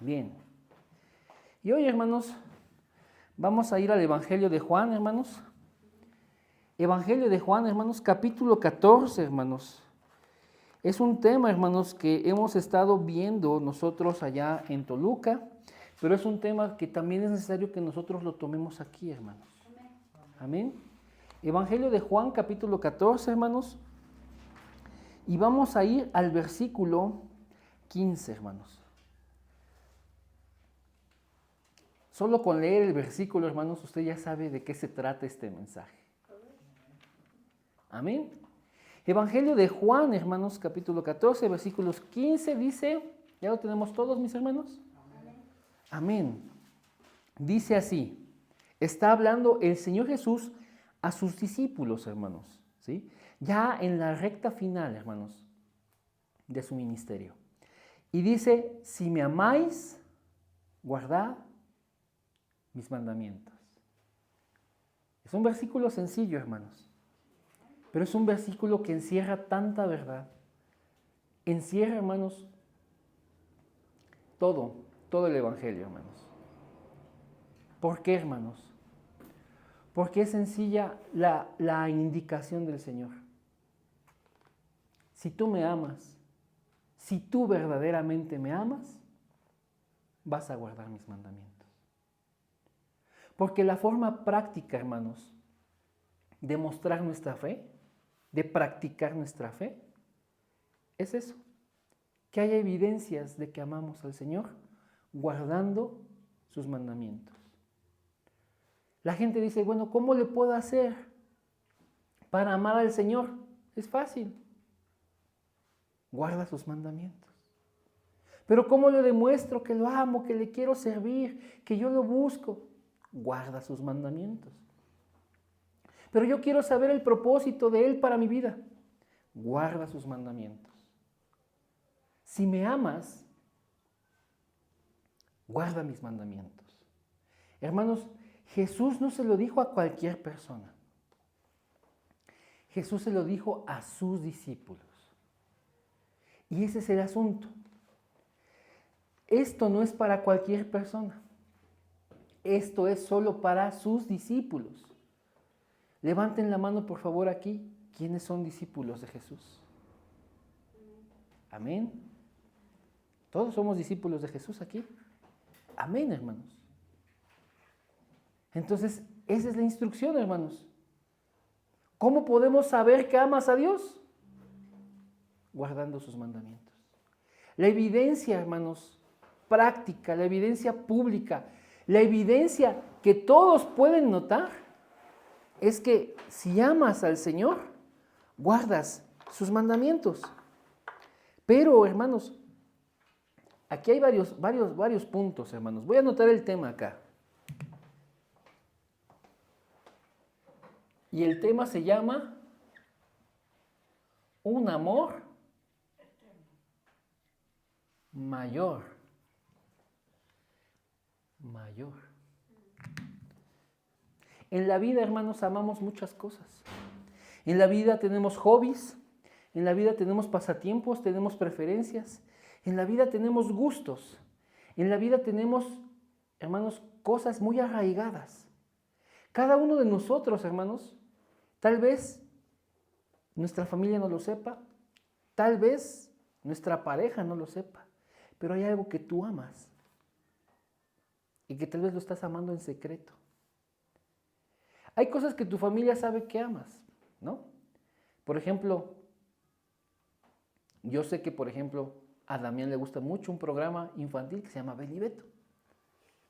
Bien. Y hoy, hermanos, vamos a ir al Evangelio de Juan, hermanos. Evangelio de Juan, hermanos, capítulo 14, hermanos. Es un tema, hermanos, que hemos estado viendo nosotros allá en Toluca, pero es un tema que también es necesario que nosotros lo tomemos aquí, hermanos. Amén. Evangelio de Juan, capítulo 14, hermanos. Y vamos a ir al versículo 15, hermanos. Solo con leer el versículo, hermanos, usted ya sabe de qué se trata este mensaje. Amén. Evangelio de Juan, hermanos, capítulo 14, versículos 15, dice, ¿ya lo tenemos todos, mis hermanos? Amén. Dice así, está hablando el Señor Jesús a sus discípulos, hermanos, ¿sí? Ya en la recta final, hermanos, de su ministerio. Y dice, si me amáis, guardad mis mandamientos. Es un versículo sencillo, hermanos, pero es un versículo que encierra tanta verdad. Encierra, hermanos, todo el Evangelio, hermanos. ¿Por qué, hermanos? Porque es sencilla la indicación del Señor. Si tú me amas, si tú verdaderamente me amas, vas a guardar mis mandamientos. Porque la forma práctica, hermanos, de mostrar nuestra fe, de practicar nuestra fe, es eso. Que haya evidencias de que amamos al Señor guardando sus mandamientos. La gente dice, bueno, ¿cómo le puedo hacer para amar al Señor? Es fácil. Guarda sus mandamientos. Pero ¿cómo le demuestro que lo amo, que le quiero servir, que yo lo busco? Guarda sus mandamientos. Pero yo quiero saber el propósito de Él para mi vida. Guarda sus mandamientos. Si me amas, guarda mis mandamientos. Hermanos, Jesús no se lo dijo a cualquier persona. Jesús se lo dijo a sus discípulos. Y ese es el asunto. Esto no es para cualquier persona. Esto es solo para sus discípulos. Levanten la mano, por favor, aquí. ¿Quiénes son discípulos de Jesús? Amén. ¿Todos somos discípulos de Jesús aquí? Amén, hermanos. Entonces, esa es la instrucción, hermanos. ¿Cómo podemos saber que amas a Dios? Guardando sus mandamientos. La evidencia, hermanos, práctica, la evidencia pública, la evidencia que todos pueden notar es que si amas al Señor, guardas sus mandamientos. Pero, hermanos, aquí hay varios puntos, hermanos. Voy a anotar el tema acá. Y el tema se llama un amor mayor. En la vida, hermanos, amamos muchas cosas. En la vida tenemos hobbies, en la vida tenemos pasatiempos, tenemos preferencias, en la vida tenemos gustos, en la vida tenemos, hermanos, cosas muy arraigadas. Cada uno de nosotros, hermanos, tal vez nuestra familia no lo sepa, tal vez nuestra pareja no lo sepa, pero hay algo que tú amas y que tal vez lo estás amando en secreto. Hay cosas que tu familia sabe que amas, ¿no? Por ejemplo, yo sé que, por ejemplo, a Damián le gusta mucho un programa infantil que se llama Beli Beto.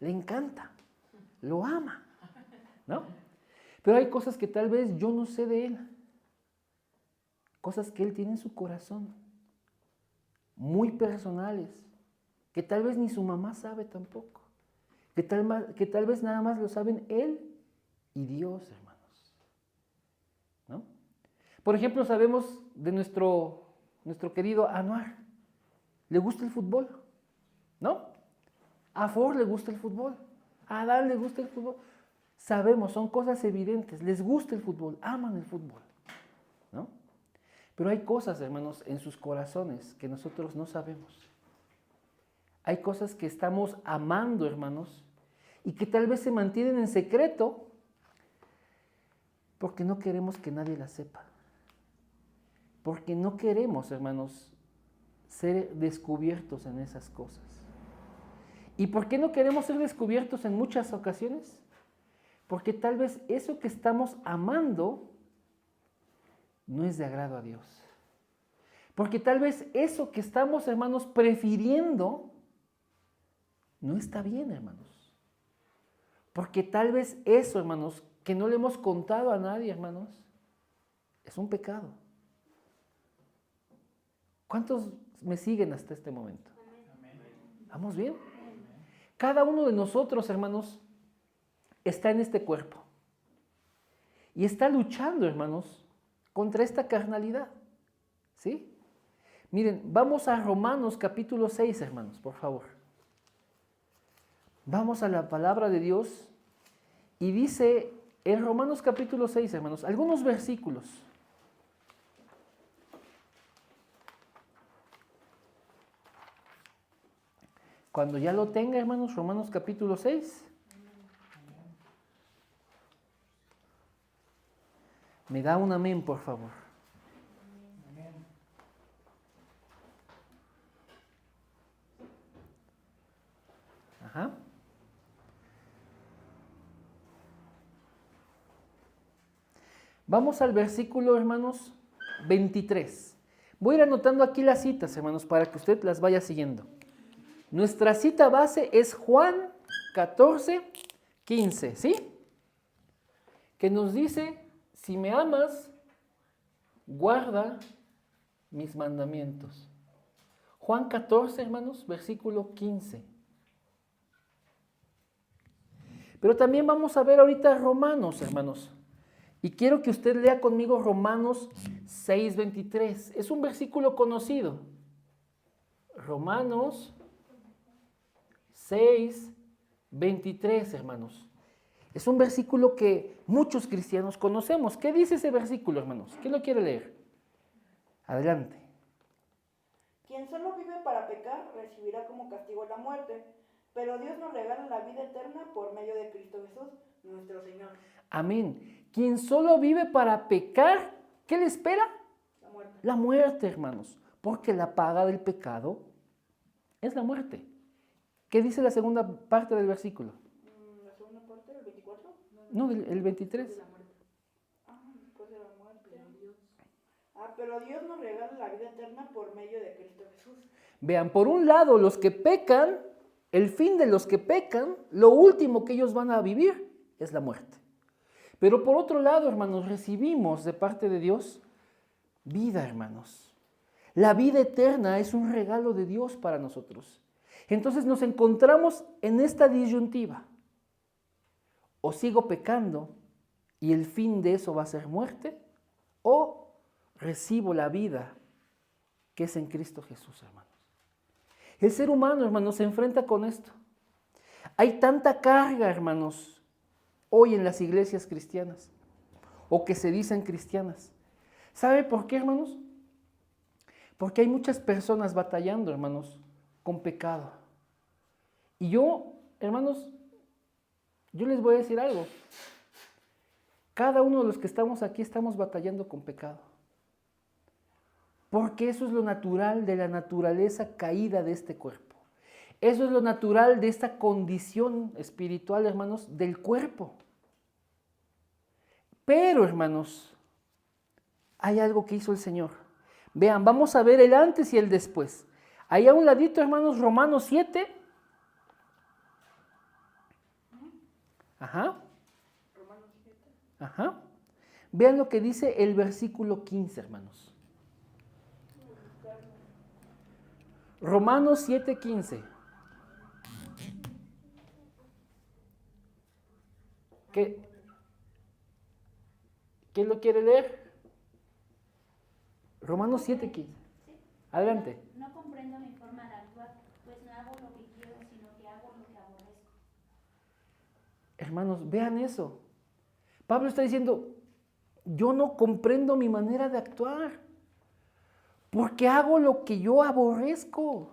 Le encanta, lo ama, ¿no? Pero hay cosas que tal vez yo no sé de él. Cosas que él tiene en su corazón, muy personales, que tal vez ni su mamá sabe tampoco. Que tal vez nada más lo saben él y Dios, hermanos, ¿no? Por ejemplo, sabemos de nuestro querido Anuar. Le gusta el fútbol, ¿no? A Ford le gusta el fútbol. A Adán le gusta el fútbol. Sabemos, son cosas evidentes. Les gusta el fútbol, aman el fútbol, ¿no? Pero hay cosas, hermanos, en sus corazones que nosotros no sabemos. Hay cosas que estamos amando, hermanos, y que tal vez se mantienen en secreto porque no queremos que nadie las sepa. Porque no queremos, hermanos, ser descubiertos en esas cosas. ¿Y por qué no queremos ser descubiertos en muchas ocasiones? Porque tal vez eso que estamos amando no es de agrado a Dios. Porque tal vez eso que estamos, hermanos, prefiriendo no está bien, hermanos. Porque tal vez eso, hermanos, que no le hemos contado a nadie, hermanos, es un pecado. ¿Cuántos me siguen hasta este momento? ¿Vamos bien? Cada uno de nosotros, hermanos, está en este cuerpo. Y está luchando, hermanos, contra esta carnalidad. ¿Sí? Miren, vamos a Romanos capítulo 6, hermanos, por favor. Vamos a la palabra de Dios y dice en Romanos capítulo 6, hermanos, algunos versículos. Cuando ya lo tenga, hermanos, Romanos capítulo 6. Me da un amén, por favor. Ajá. Vamos al versículo, hermanos, 23. Voy a ir anotando aquí las citas, hermanos, para que usted las vaya siguiendo. Nuestra cita base es Juan 14, 15, ¿sí? Que nos dice, si me amas, guarda mis mandamientos. Juan 14, hermanos, versículo 15. Pero también vamos a ver ahorita Romanos, hermanos. Y quiero que usted lea conmigo Romanos 6:23. Es un versículo conocido. Romanos 6:23, hermanos. Es un versículo que muchos cristianos conocemos. ¿Qué dice ese versículo, hermanos? ¿Quién lo quiere leer? Adelante. Quien solo vive para pecar recibirá como castigo la muerte, pero Dios nos regala la vida eterna por medio de Cristo Jesús, nuestro Señor. Amén. Quien solo vive para pecar, ¿qué le espera? La muerte. La muerte, hermanos. Porque la paga del pecado es la muerte. ¿Qué dice la segunda parte del versículo? ¿La segunda parte, el 24? No, el 23. De la muerte. Después de la muerte. Pero Dios nos regala la vida eterna por medio de Cristo Jesús. Vean, por un lado, los que pecan, el fin de los que pecan, lo último que ellos van a vivir es la muerte. Pero por otro lado, hermanos, recibimos de parte de Dios vida, hermanos. La vida eterna es un regalo de Dios para nosotros. Entonces nos encontramos en esta disyuntiva. O sigo pecando y el fin de eso va a ser muerte, o recibo la vida que es en Cristo Jesús, hermanos. El ser humano, hermanos, se enfrenta con esto. Hay tanta carga, hermanos, hoy en las iglesias cristianas, o que se dicen cristianas. ¿Sabe por qué, hermanos? Porque hay muchas personas batallando, hermanos, con pecado. Y yo, hermanos, yo les voy a decir algo. Cada uno de los que estamos aquí estamos batallando con pecado. Porque eso es lo natural de la naturaleza caída de este cuerpo. Eso es lo natural de esta condición espiritual, hermanos, del cuerpo. Pero, hermanos, hay algo que hizo el Señor. Vean, vamos a ver el antes y el después. Ahí a un ladito, hermanos, Romanos 7. Ajá. Romanos 7. Ajá. Vean lo que dice el versículo 15, hermanos. Romanos 7:15. ¿Quién lo quiere leer? Romanos 7:15. Adelante. No comprendo mi forma de actuar, pues no hago lo que quiero, sino que hago lo que aborrezco. Hermanos, vean eso. Pablo está diciendo, yo no comprendo mi manera de actuar, porque hago lo que yo aborrezco.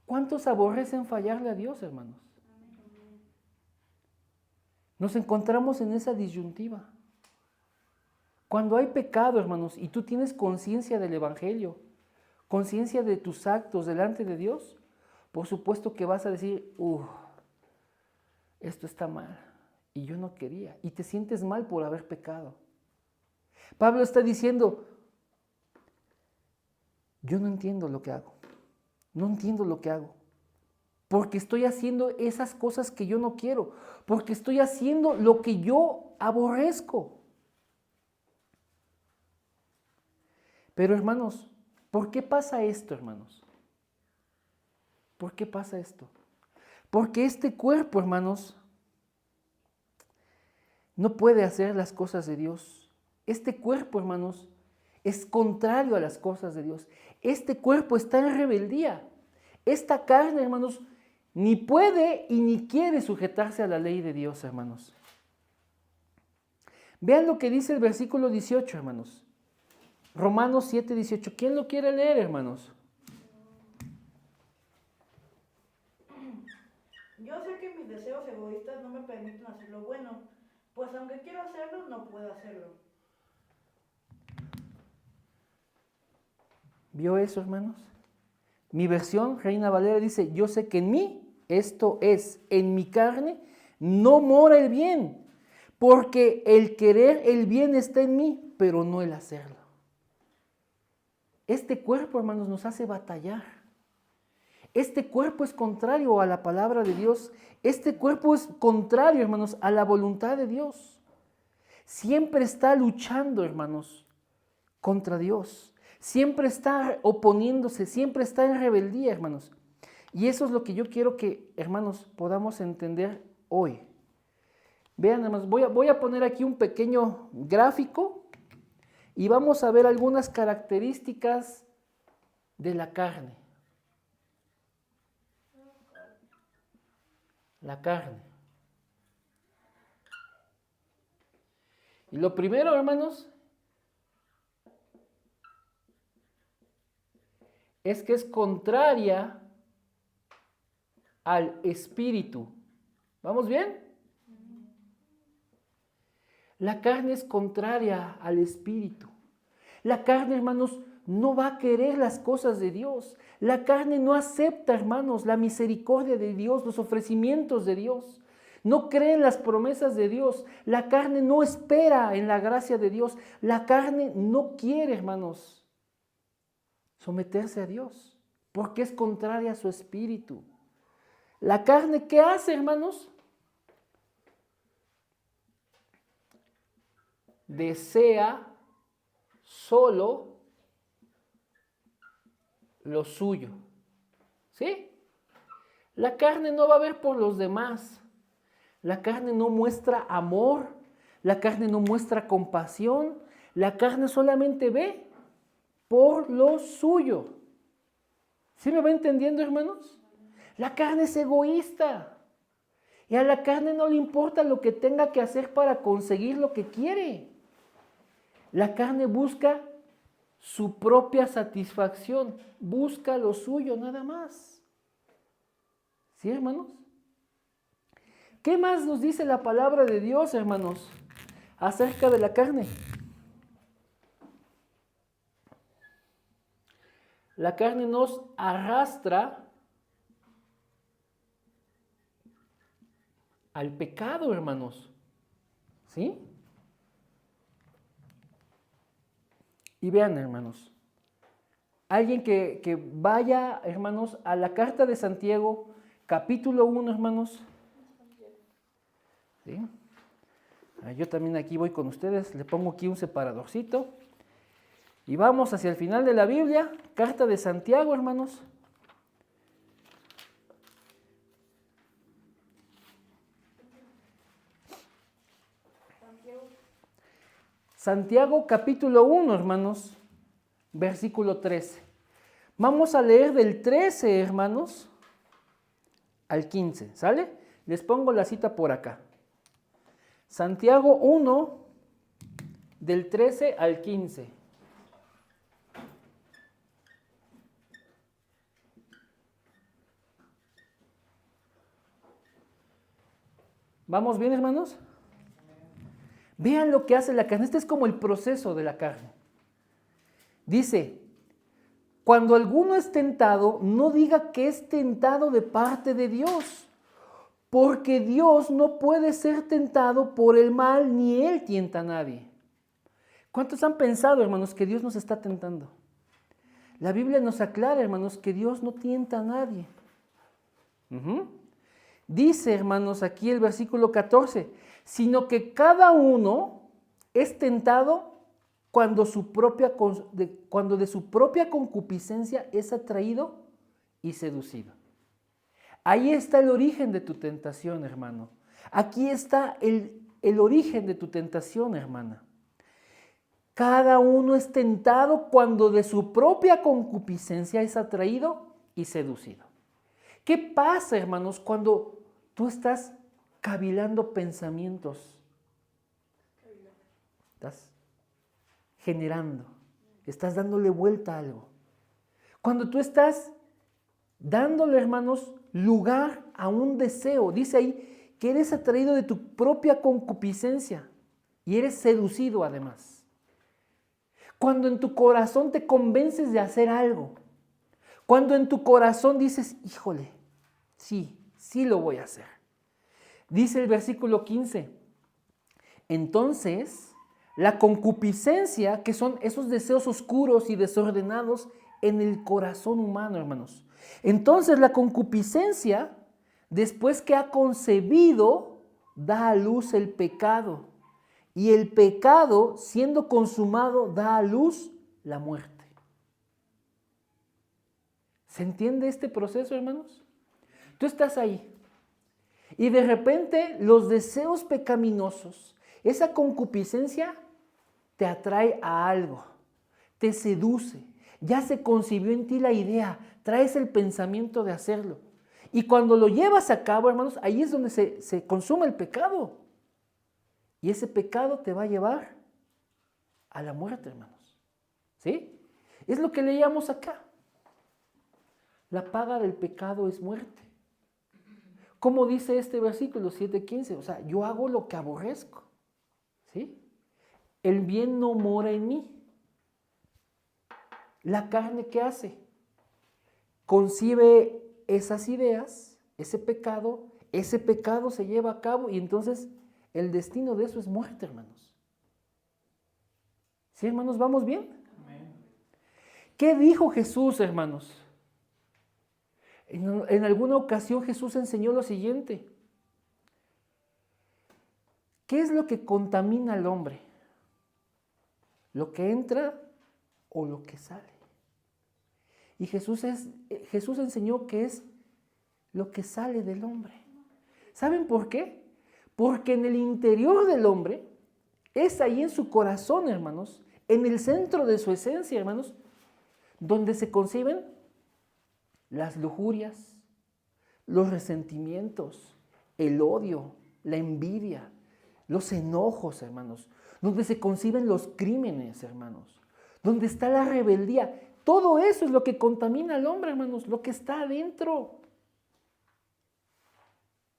¿Cuántos aborrecen fallarle a Dios, hermanos? Nos encontramos en esa disyuntiva. Cuando hay pecado, hermanos, y tú tienes conciencia del Evangelio, conciencia de tus actos delante de Dios, por supuesto que vas a decir, esto está mal, y yo no quería, y te sientes mal por haber pecado. Pablo está diciendo, yo no entiendo lo que hago, no entiendo lo que hago, porque estoy haciendo esas cosas que yo no quiero, porque estoy haciendo lo que yo aborrezco. Pero hermanos, ¿por qué pasa esto, hermanos? ¿Por qué pasa esto? Porque este cuerpo, hermanos, no puede hacer las cosas de Dios. Este cuerpo, hermanos, es contrario a las cosas de Dios. Este cuerpo está en rebeldía. Esta carne, hermanos, ni puede y ni quiere sujetarse a la ley de Dios, hermanos. Vean lo que dice el versículo 18, hermanos. Romanos 7, 18. ¿Quién lo quiere leer, hermanos? Yo sé que mis deseos egoístas no me permiten hacer lo bueno, pues aunque quiero hacerlo, no puedo hacerlo. ¿Vio eso, hermanos? Mi versión, Reina Valera, dice, yo sé que en mí, esto es, en mi carne, no mora el bien, porque el querer el bien está en mí, pero no el hacerlo. Este cuerpo, hermanos, nos hace batallar. Este cuerpo es contrario a la palabra de Dios. Este cuerpo es contrario, hermanos, a la voluntad de Dios. Siempre está luchando, hermanos, contra Dios. Siempre está oponiéndose, siempre está en rebeldía, hermanos. Y eso es lo que yo quiero que, hermanos, podamos entender hoy. Vean, hermanos, voy a poner aquí un pequeño gráfico y vamos a ver algunas características de la carne. La carne. Y lo primero, hermanos, es que es contraria al espíritu. ¿Vamos bien? La carne es contraria al espíritu. La carne, hermanos, no va a querer las cosas de Dios. La carne no acepta, hermanos, la misericordia de Dios, los ofrecimientos de Dios. No cree en las promesas de Dios. La carne no espera en la gracia de Dios. La carne no quiere, hermanos, someterse a Dios, porque es contraria a su espíritu. La carne, ¿qué hace, hermanos? Desea solo lo suyo. ¿Sí? La carne no va a ver por los demás. La carne no muestra amor. La carne no muestra compasión. La carne solamente ve por lo suyo. ¿Sí me va entendiendo, hermanos? La carne es egoísta. Y a la carne no le importa lo que tenga que hacer para conseguir lo que quiere. La carne busca su propia satisfacción, busca lo suyo nada más. ¿Sí, hermanos? ¿Qué más nos dice la palabra de Dios, hermanos, acerca de la carne? La carne nos arrastra al pecado, hermanos. ¿Sí? Y vean, hermanos, alguien que vaya, hermanos, a la carta de Santiago, capítulo 1, hermanos. ¿Sí? Yo también aquí voy con ustedes, le pongo aquí un separadorcito. Y vamos hacia el final de la Biblia, carta de Santiago, hermanos. Santiago capítulo 1, hermanos, versículo 13. Vamos a leer del 13, hermanos, al 15, ¿sale? Les pongo la cita por acá. Santiago 1, del 13 al 15. ¿Vamos bien, hermanos? Vean lo que hace la carne. Este es como el proceso de la carne. Dice, cuando alguno es tentado, no diga que es tentado de parte de Dios, porque Dios no puede ser tentado por el mal, ni Él tienta a nadie. ¿Cuántos han pensado, hermanos, que Dios nos está tentando? La Biblia nos aclara, hermanos, que Dios no tienta a nadie. Dice, hermanos, aquí el versículo 14, sino que cada uno es tentado cuando de su propia concupiscencia es atraído y seducido. Ahí está el origen de tu tentación, hermano. Aquí está el origen de tu tentación, hermana. Cada uno es tentado cuando de su propia concupiscencia es atraído y seducido. ¿Qué pasa, hermanos, cuando tú estás cavilando pensamientos? Estás generando, estás dándole vuelta a algo. Cuando tú estás dándole, hermanos, lugar a un deseo, dice ahí que eres atraído de tu propia concupiscencia y eres seducido además. Cuando en tu corazón te convences de hacer algo, cuando en tu corazón dices, híjole, sí lo voy a hacer. Dice el versículo 15, entonces la concupiscencia, que son esos deseos oscuros y desordenados en el corazón humano, hermanos. Entonces la concupiscencia, después que ha concebido, da a luz el pecado. Y el pecado, siendo consumado, da a luz la muerte. ¿Se entiende este proceso, hermanos? Tú estás ahí y de repente los deseos pecaminosos, esa concupiscencia te atrae a algo, te seduce, ya se concibió en ti la idea, traes el pensamiento de hacerlo. Y cuando lo llevas a cabo, hermanos, ahí es donde se consume el pecado. Y ese pecado te va a llevar a la muerte, hermanos. ¿Sí? Es lo que leíamos acá. La paga del pecado es muerte. ¿Cómo dice este versículo 7:15? O sea, yo hago lo que aborrezco. ¿Sí? El bien no mora en mí. La carne, ¿qué hace? Concibe esas ideas, ese pecado se lleva a cabo y entonces el destino de eso es muerte, hermanos. ¿Sí, hermanos? ¿Vamos bien? Amén. ¿Qué dijo Jesús, hermanos? En alguna ocasión Jesús enseñó lo siguiente. ¿Qué es lo que contamina al hombre? ¿Lo que entra o lo que sale? Y Jesús enseñó que es lo que sale del hombre. ¿Saben por qué? Porque en el interior del hombre, es ahí en su corazón, hermanos, en el centro de su esencia, hermanos, donde se conciben las lujurias, los resentimientos, el odio, la envidia, los enojos, hermanos, donde se conciben los crímenes, hermanos, donde está la rebeldía. Todo eso es lo que contamina al hombre, hermanos, lo que está adentro.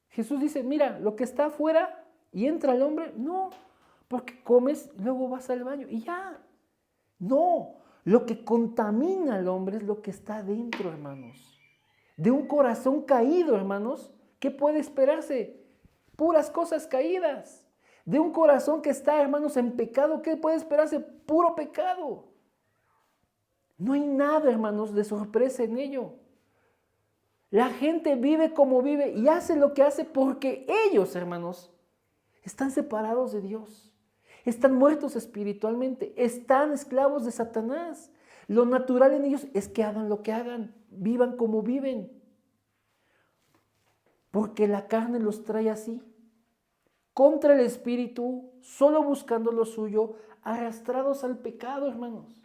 Jesús dice, mira, lo que está afuera y entra al hombre, no, porque comes, luego vas al baño y ya. No, lo que contamina al hombre es lo que está adentro, hermanos. De un corazón caído, hermanos, ¿qué puede esperarse? Puras cosas caídas. De un corazón que está, hermanos, en pecado, ¿qué puede esperarse? Puro pecado. No hay nada, hermanos, de sorpresa en ello. La gente vive como vive y hace lo que hace porque ellos, hermanos, están separados de Dios. Están muertos espiritualmente, están esclavos de Satanás. Lo natural en ellos es que hagan lo que hagan, vivan como viven. Porque la carne los trae así, contra el espíritu, solo buscando lo suyo, arrastrados al pecado, hermanos.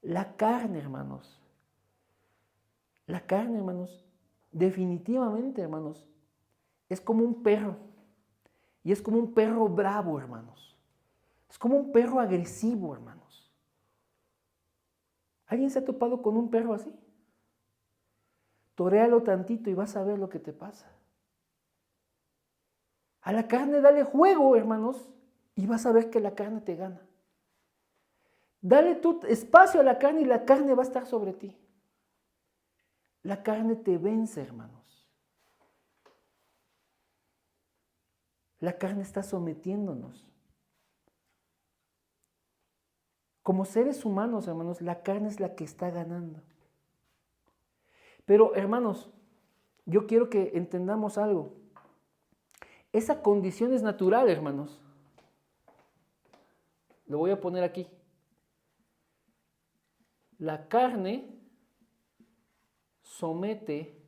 La carne, hermanos, definitivamente, hermanos, es como un perro. Y es como un perro bravo, hermanos. Es como un perro agresivo, hermanos. ¿Alguien se ha topado con un perro así? Toréalo tantito y vas a ver lo que te pasa. A la carne dale juego, hermanos, y vas a ver que la carne te gana. Dale tu espacio a la carne y la carne va a estar sobre ti. La carne te vence, hermanos. La carne está sometiéndonos. Como seres humanos, hermanos, la carne es la que está ganando. Pero, hermanos, yo quiero que entendamos algo. Esa condición es natural, hermanos. Lo voy a poner aquí. La carne somete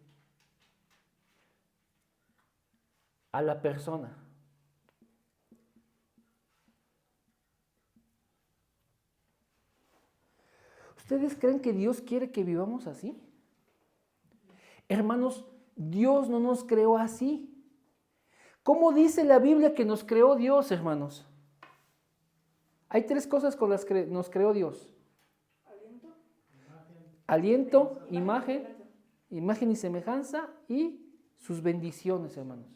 a la persona. ¿Ustedes creen que Dios quiere que vivamos así? Hermanos, Dios no nos creó así. ¿Cómo dice la Biblia que nos creó Dios, hermanos? Hay tres cosas con las que nos creó Dios. Aliento, imagen y semejanza y sus bendiciones, hermanos.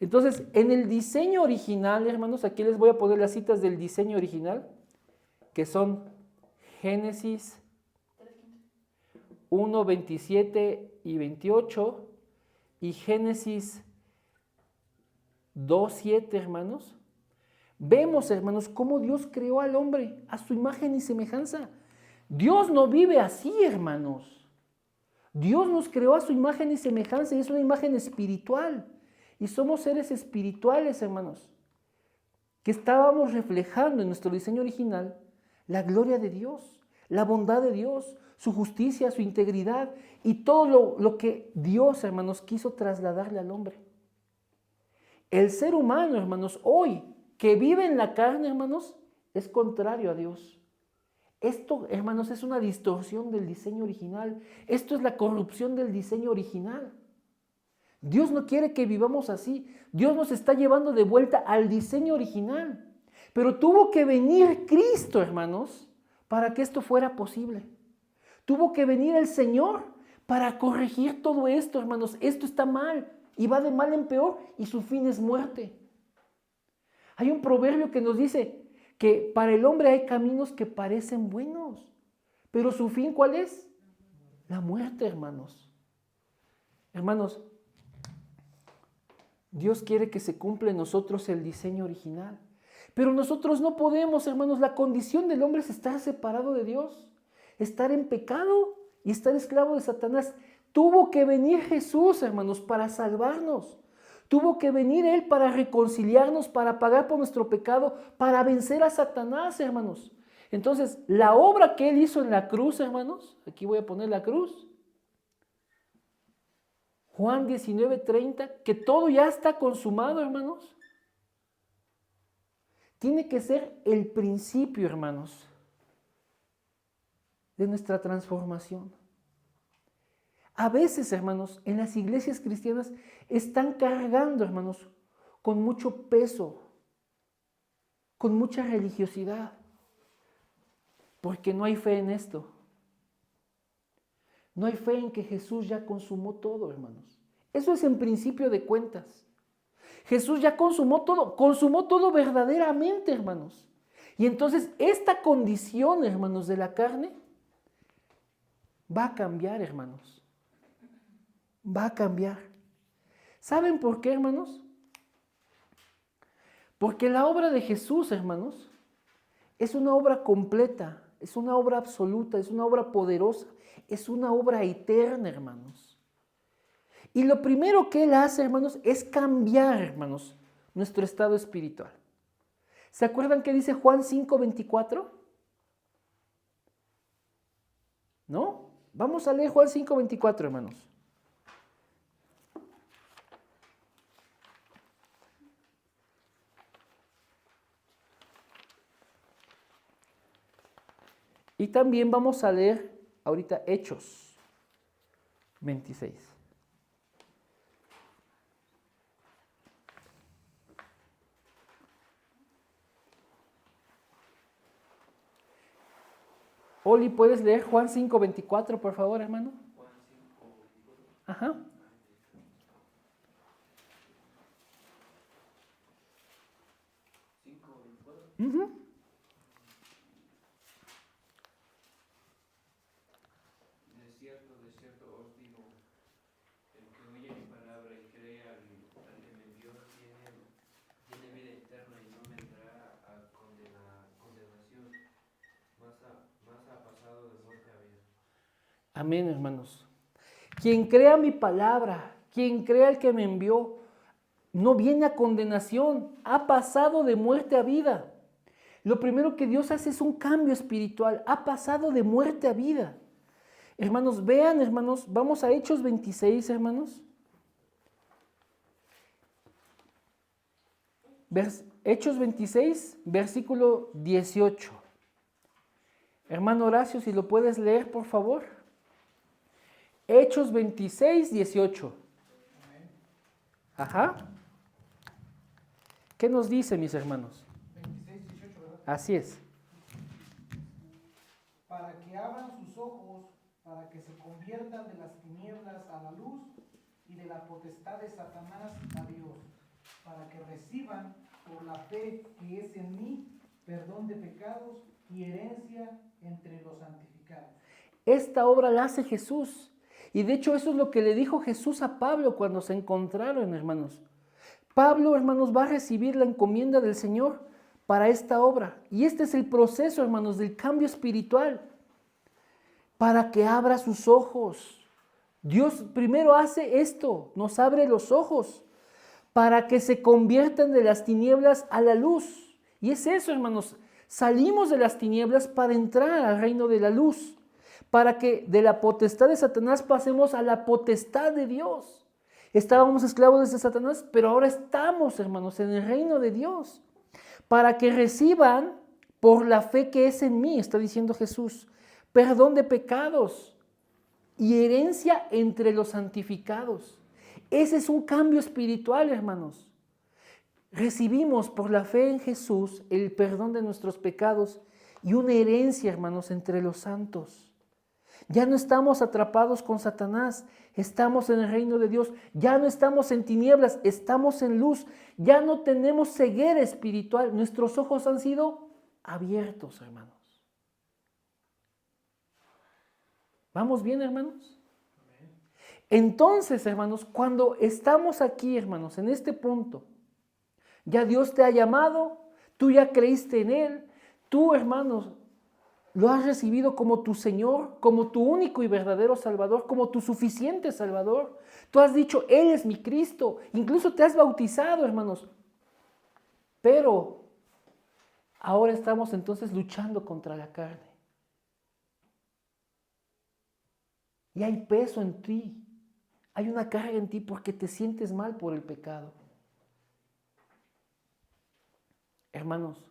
Entonces, en el diseño original, hermanos, aquí les voy a poner las citas del diseño original, que son Génesis 1, 27 y 28 y Génesis 2, 7, hermanos. Vemos, hermanos, cómo Dios creó al hombre a su imagen y semejanza. Dios no vive así, hermanos. Dios nos creó a su imagen y semejanza y es una imagen espiritual. Y somos seres espirituales, hermanos, que estábamos reflejando en nuestro diseño original la gloria de Dios, la bondad de Dios, su justicia, su integridad y todo lo que Dios, hermanos, quiso trasladarle al hombre. El ser humano, hermanos, hoy que vive en la carne, hermanos, es contrario a Dios. Esto, hermanos, es una distorsión del diseño original. Esto es la corrupción del diseño original. Dios no quiere que vivamos así. Dios nos está llevando de vuelta al diseño original. Pero tuvo que venir Cristo, hermanos, para que esto fuera posible. Tuvo que venir el Señor para corregir todo esto, hermanos. Esto está mal y va de mal en peor y su fin es muerte. Hay un proverbio que nos dice que para el hombre hay caminos que parecen buenos, pero su fin, ¿cuál es? La muerte, hermanos. Hermanos, Dios quiere que se cumpla en nosotros el diseño original. Pero nosotros no podemos, hermanos. La condición del hombre es estar separado de Dios, estar en pecado y estar esclavo de Satanás. Tuvo que venir Jesús, hermanos, para salvarnos. Tuvo que venir Él para reconciliarnos, para pagar por nuestro pecado, para vencer a Satanás, hermanos. Entonces, la obra que Él hizo en la cruz, hermanos, aquí voy a poner la cruz. Juan 19:30, que todo ya está consumado, hermanos. Tiene que ser el principio, hermanos, de nuestra transformación. A veces, hermanos, en las iglesias cristianas están cargando, hermanos, con mucho peso, con mucha religiosidad, porque no hay fe en esto. No hay fe en que Jesús ya consumó todo, hermanos. Eso es en principio de cuentas. Jesús ya consumó todo verdaderamente, hermanos. Y entonces esta condición, hermanos, de la carne va a cambiar, hermanos. Va a cambiar. ¿Saben por qué, hermanos? Porque la obra de Jesús, hermanos, es una obra completa, es una obra absoluta, es una obra poderosa, es una obra eterna, hermanos. Y lo primero que Él hace, hermanos, es cambiar, hermanos, nuestro estado espiritual. ¿Se acuerdan qué dice Juan 5:24? ¿No? Vamos a leer Juan 5:24, hermanos. Y también vamos a leer ahorita Hechos 26. Oli, ¿puedes leer Juan 5:24, por favor, hermano? Juan 5:24. Ajá. Ujú. De cierto os digo, el que oye mi palabra y cree al que me envió tiene vida eterna y no vendrá a condenación, más ha pasado de muerte a vida. Amén, hermanos. Quien crea mi palabra, quien crea al que me envió, no viene a condenación, ha pasado de muerte a vida. Lo primero que Dios hace es un cambio espiritual, ha pasado de muerte a vida. Hermanos, vean, hermanos, vamos a Hechos 26, hermanos. Hechos 26, versículo 18. Hermano Horacio, si lo puedes leer, por favor. Hechos 26, 18. Ajá. ¿Qué nos dice, mis hermanos? 26, 18, ¿verdad? Así es. Para que abran sus ojos, para que se conviertan de las tinieblas a la luz y de la potestad de Satanás a Dios, para que reciban por la fe que es en mí perdón de pecados y herencia entre los santificados. Esta obra la hace Jesús. Y de hecho eso es lo que le dijo Jesús a Pablo cuando se encontraron, hermanos. Pablo, hermanos, va a recibir la encomienda del Señor para esta obra. Y este es el proceso, hermanos, del cambio espiritual. Para que abra sus ojos. Dios primero hace esto, nos abre los ojos para que se conviertan de las tinieblas a la luz. Y es eso, hermanos, salimos de las tinieblas para entrar al reino de la luz, para que de la potestad de Satanás pasemos a la potestad de Dios. Estábamos esclavos de Satanás, pero ahora estamos, hermanos, en el reino de Dios, para que reciban por la fe que es en mí, está diciendo Jesús, perdón de pecados y herencia entre los santificados. Ese es un cambio espiritual, hermanos. Recibimos por la fe en Jesús el perdón de nuestros pecados y una herencia, hermanos, entre los santos. Ya no estamos atrapados con Satanás, estamos en el reino de Dios. Ya no estamos en tinieblas, estamos en luz. Ya no tenemos ceguera espiritual, nuestros ojos han sido abiertos, hermanos. ¿Vamos bien, hermanos? Entonces, hermanos, cuando estamos aquí, hermanos, en este punto, ya Dios te ha llamado, tú ya creíste en Él, tú, hermanos, lo has recibido como tu Señor, como tu único y verdadero Salvador, como tu suficiente Salvador. Tú has dicho, Él es mi Cristo, incluso te has bautizado, hermanos. Pero ahora estamos entonces luchando contra la carne. Y hay peso en ti. Hay una carga en ti porque te sientes mal por el pecado. Hermanos,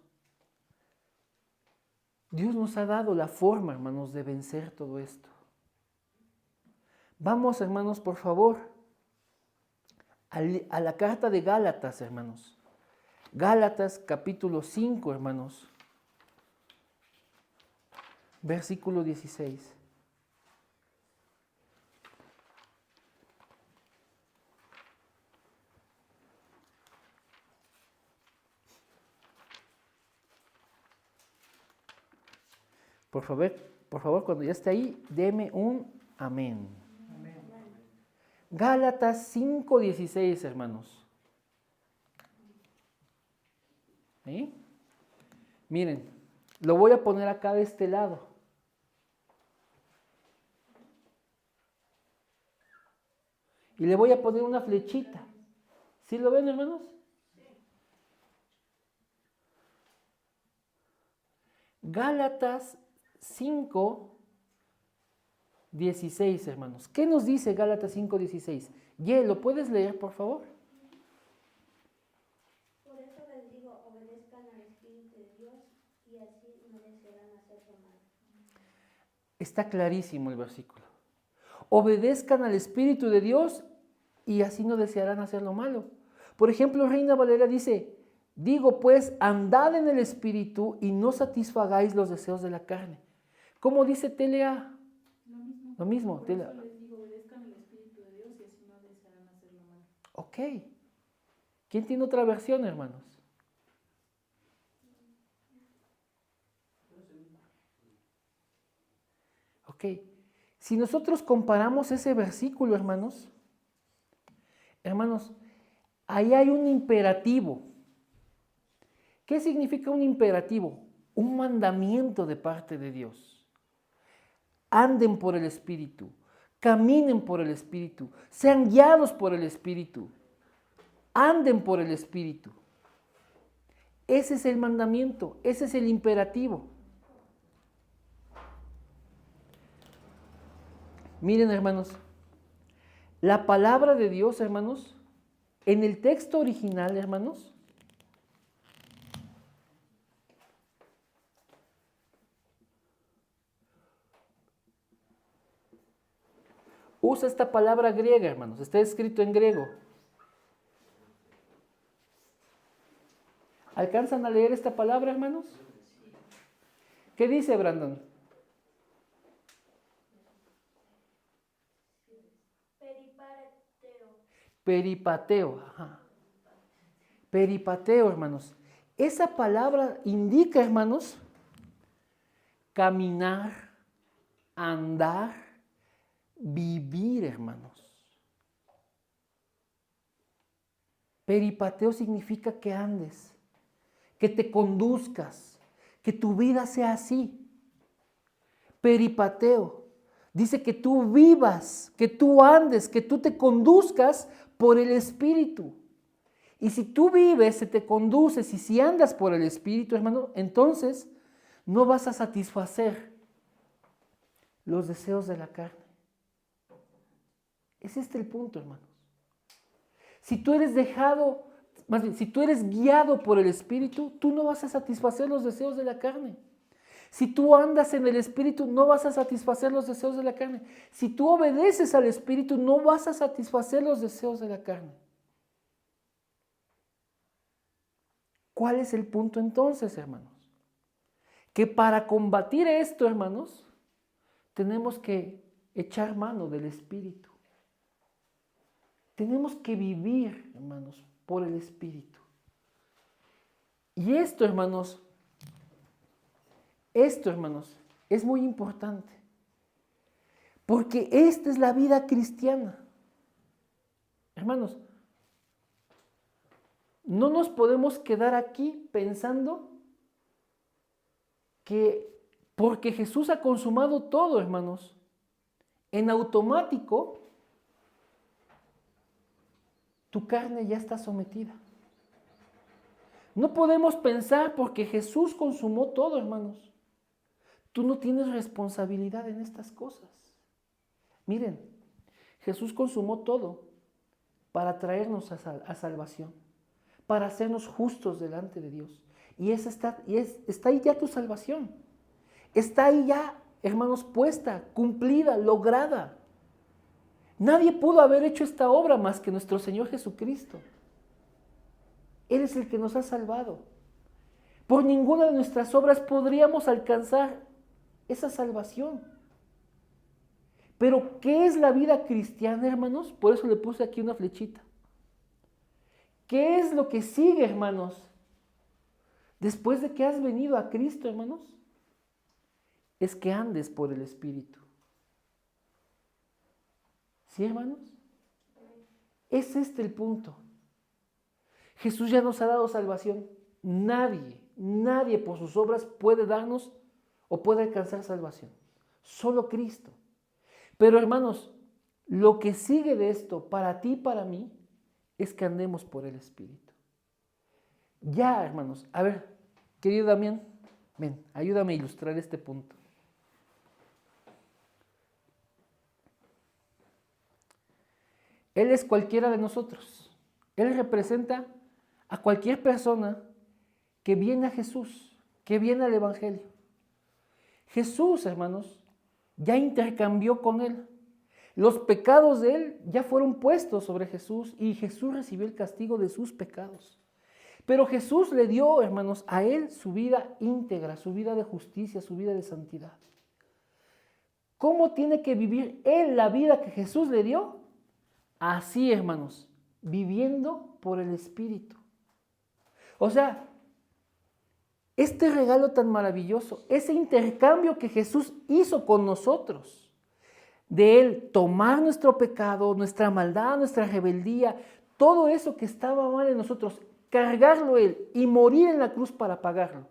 Dios nos ha dado la forma, hermanos, de vencer todo esto. Vamos, hermanos, por favor, a la carta de Gálatas, hermanos. Gálatas capítulo 5, hermanos. Versículo 16. Por favor, cuando ya esté ahí, deme un amén. Amén. Gálatas 5:16, hermanos. ¿Sí? Miren, lo voy a poner acá de este lado. Y le voy a poner una flechita. ¿Sí lo ven, hermanos? Gálatas 5:16, hermanos. ¿Qué nos dice Gálatas 5:16? ¿Lo puedes leer, por favor? Por eso les digo, obedezcan al Espíritu de Dios y así no desearán hacer lo malo. Está clarísimo el versículo. Obedezcan al Espíritu de Dios y así no desearán hacer lo malo. Por ejemplo, Reina Valera dice, digo pues, andad en el Espíritu y no satisfagáis los deseos de la carne. ¿Cómo dice TLA? Lo mismo. Por TLA. eso les digo, obedezcan el Espíritu de Dios y así no desearán hacer lo malo. Ok. ¿Quién tiene otra versión, hermanos? Ok, si nosotros comparamos ese versículo, hermanos, ahí hay un imperativo. ¿Qué significa un imperativo? Un mandamiento de parte de Dios. Anden por el Espíritu, caminen por el Espíritu, sean guiados por el Espíritu, anden por el Espíritu. Ese es el mandamiento, ese es el imperativo. Miren, hermanos, la palabra de Dios, hermanos, en el texto original, hermanos, usa esta palabra griega, hermanos, está escrito en griego. ¿Alcanzan a leer esta palabra, hermanos? ¿Qué dice, Brandon? Peripateo, ajá. Peripateo, hermanos. Esa palabra indica, hermanos, caminar, andar, vivir, hermanos. Peripateo significa que andes, que te conduzcas, que tu vida sea así. Peripateo dice que tú vivas, que tú andes, que tú te conduzcas por el Espíritu. Y si tú vives, se te conduces y si andas por el Espíritu, hermano, entonces no vas a satisfacer los deseos de la carne. Es este el punto, hermanos. Si tú eres dejado, más bien, si tú eres guiado por el Espíritu, tú no vas a satisfacer los deseos de la carne. Si tú andas en el Espíritu, no vas a satisfacer los deseos de la carne. Si tú obedeces al Espíritu, no vas a satisfacer los deseos de la carne. ¿Cuál es el punto entonces, hermanos? Que para combatir esto, hermanos, tenemos que echar mano del Espíritu. Tenemos que vivir, hermanos, por el Espíritu. Y esto, hermanos, es muy importante. Porque esta es la vida cristiana. Hermanos, no nos podemos quedar aquí pensando que porque Jesús ha consumado todo, hermanos, en automático, tu carne ya está sometida. No podemos pensar porque Jesús consumó todo, hermanos. Tú no tienes responsabilidad en estas cosas. Miren, Jesús consumó todo para traernos a salvación, para hacernos justos delante de Dios. Y está ahí ya tu salvación. Está ahí ya, hermanos, puesta, cumplida, lograda. Nadie pudo haber hecho esta obra más que nuestro Señor Jesucristo. Él es el que nos ha salvado. Por ninguna de nuestras obras podríamos alcanzar esa salvación. Pero, ¿qué es la vida cristiana, hermanos? Por eso le puse aquí una flechita. ¿Qué es lo que sigue, hermanos? Después de que has venido a Cristo, hermanos, es que andes por el Espíritu. ¿Sí, hermanos? Es este el punto. Jesús ya nos ha dado salvación. Nadie por sus obras puede darnos o puede alcanzar salvación. Solo Cristo. Pero, hermanos, lo que sigue de esto para ti y para mí es que andemos por el Espíritu. Ya, hermanos, a ver, querido Damián, ven, ayúdame a ilustrar este punto. Él es cualquiera de nosotros. Él representa a cualquier persona que viene a Jesús, que viene al Evangelio. Jesús, hermanos, ya intercambió con Él. Los pecados de Él ya fueron puestos sobre Jesús y Jesús recibió el castigo de sus pecados. Pero Jesús le dio, hermanos, a Él su vida íntegra, su vida de justicia, su vida de santidad. ¿Cómo tiene que vivir Él la vida que Jesús le dio? Así, hermanos, viviendo por el Espíritu. O sea, este regalo tan maravilloso, ese intercambio que Jesús hizo con nosotros, de Él tomar nuestro pecado, nuestra maldad, nuestra rebeldía, todo eso que estaba mal en nosotros, cargarlo Él y morir en la cruz para pagarlo.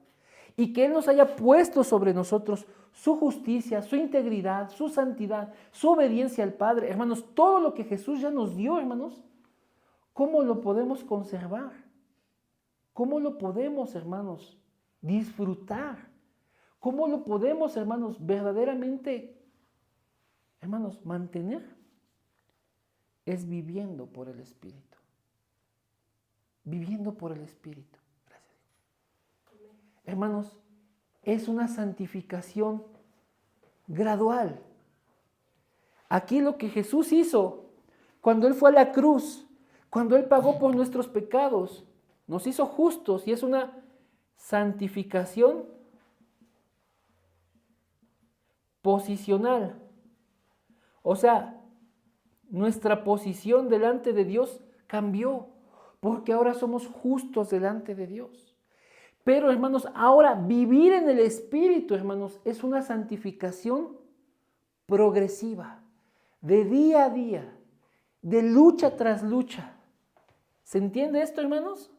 Y que Él nos haya puesto sobre nosotros su justicia, su integridad, su santidad, su obediencia al Padre. Hermanos, todo lo que Jesús ya nos dio, hermanos, ¿cómo lo podemos conservar? ¿Cómo lo podemos, hermanos, disfrutar? ¿Cómo lo podemos, hermanos, verdaderamente, hermanos, mantener? Es viviendo por el Espíritu. Viviendo por el Espíritu. Gracias. Hermanos, es una santificación gradual. Aquí lo que Jesús hizo cuando Él fue a la cruz, cuando Él pagó por nuestros pecados, nos hizo justos y es una santificación posicional. O sea, nuestra posición delante de Dios cambió, porque ahora somos justos delante de Dios. Pero, hermanos, ahora vivir en el Espíritu, hermanos, es una santificación progresiva, de día a día, de lucha tras lucha. ¿Se entiende esto, hermanos?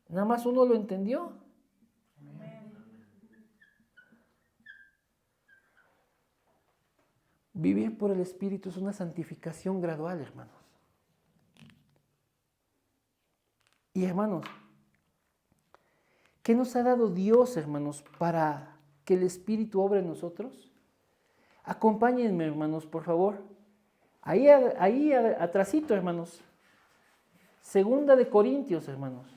¿Nada más uno lo entendió? Vivir por el Espíritu es una santificación gradual, hermanos. Y hermanos, ¿qué nos ha dado Dios, hermanos, para que el Espíritu obre en nosotros? Acompáñenme, hermanos, por favor. Ahí atrasito, hermanos. 2 de Corintios, hermanos.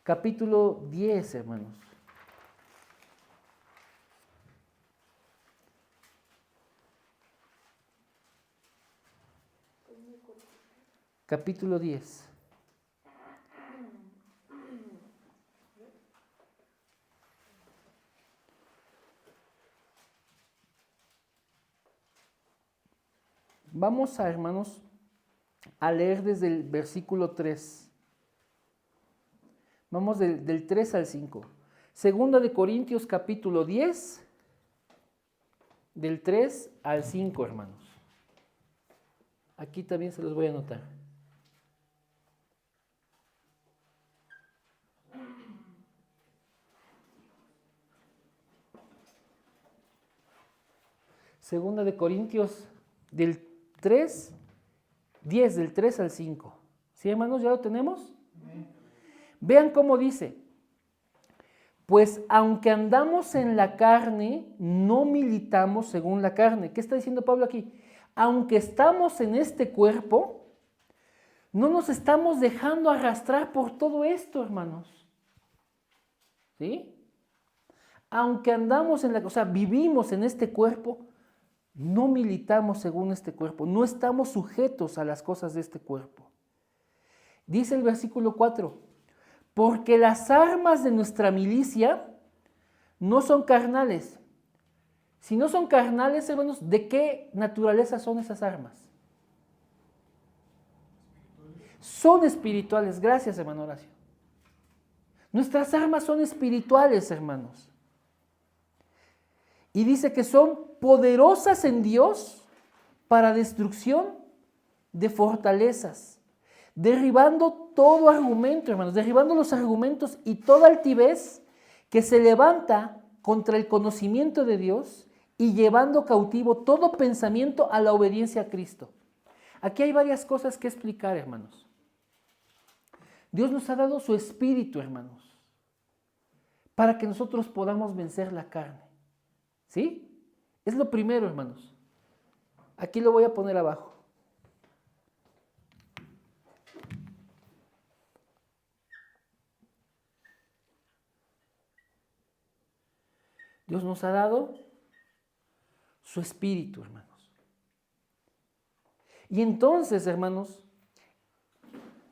Capítulo 10, hermanos. Capítulo 10. Vamos a, hermanos, a leer desde el versículo 3. Vamos del 3 al 5. Segunda de Corintios capítulo 10, del 3 al 5, hermanos. Aquí también se los voy a anotar. Segunda de Corintios del 3, 10, del 3 al 5. ¿Sí, hermanos? ¿Ya lo tenemos? Vean cómo dice. Pues aunque andamos en la carne, no militamos según la carne. ¿Qué está diciendo Pablo aquí? Aunque estamos en este cuerpo, no nos estamos dejando arrastrar por todo esto, hermanos. ¿Sí? Aunque andamos en la, o sea, vivimos en este cuerpo, no militamos según este cuerpo, no estamos sujetos a las cosas de este cuerpo. Dice el versículo 4, porque las armas de nuestra milicia no son carnales. Si no son carnales, hermanos, ¿de qué naturaleza son esas armas? Son espirituales. Gracias, hermano Horacio. Nuestras armas son espirituales, hermanos. Y dice que son poderosas en Dios para destrucción de fortalezas, derribando todo argumento, hermanos, derribando los argumentos y toda altivez que se levanta contra el conocimiento de Dios y llevando cautivo todo pensamiento a la obediencia a Cristo. Aquí hay varias cosas que explicar, hermanos. Dios nos ha dado su espíritu, hermanos, para que nosotros podamos vencer la carne. ¿Sí? Es lo primero, hermanos. Aquí lo voy a poner abajo. Dios nos ha dado su espíritu, hermanos. Y entonces, hermanos,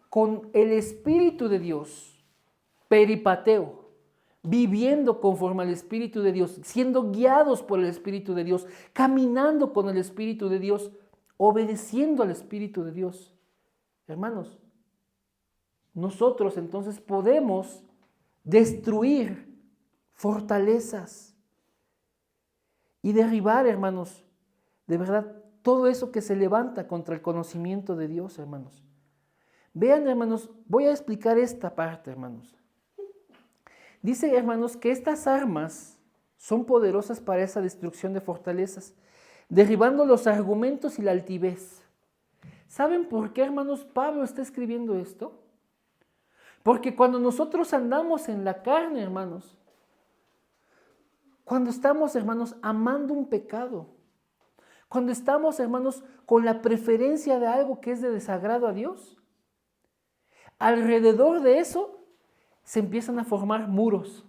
con el espíritu de Dios, peripateo, viviendo conforme al Espíritu de Dios, siendo guiados por el Espíritu de Dios, caminando con el Espíritu de Dios, obedeciendo al Espíritu de Dios. Hermanos, nosotros entonces podemos destruir fortalezas y derribar, hermanos, de verdad, todo eso que se levanta contra el conocimiento de Dios, hermanos. Vean, hermanos, voy a explicar esta parte, hermanos. Dice, hermanos, que estas armas son poderosas para esa destrucción de fortalezas, derribando los argumentos y la altivez. ¿Saben por qué, hermanos, Pablo está escribiendo esto? Porque cuando nosotros andamos en la carne, hermanos, cuando estamos, hermanos, amando un pecado, cuando estamos, hermanos, con la preferencia de algo que es de desagrado a Dios, alrededor de eso se empiezan a formar muros,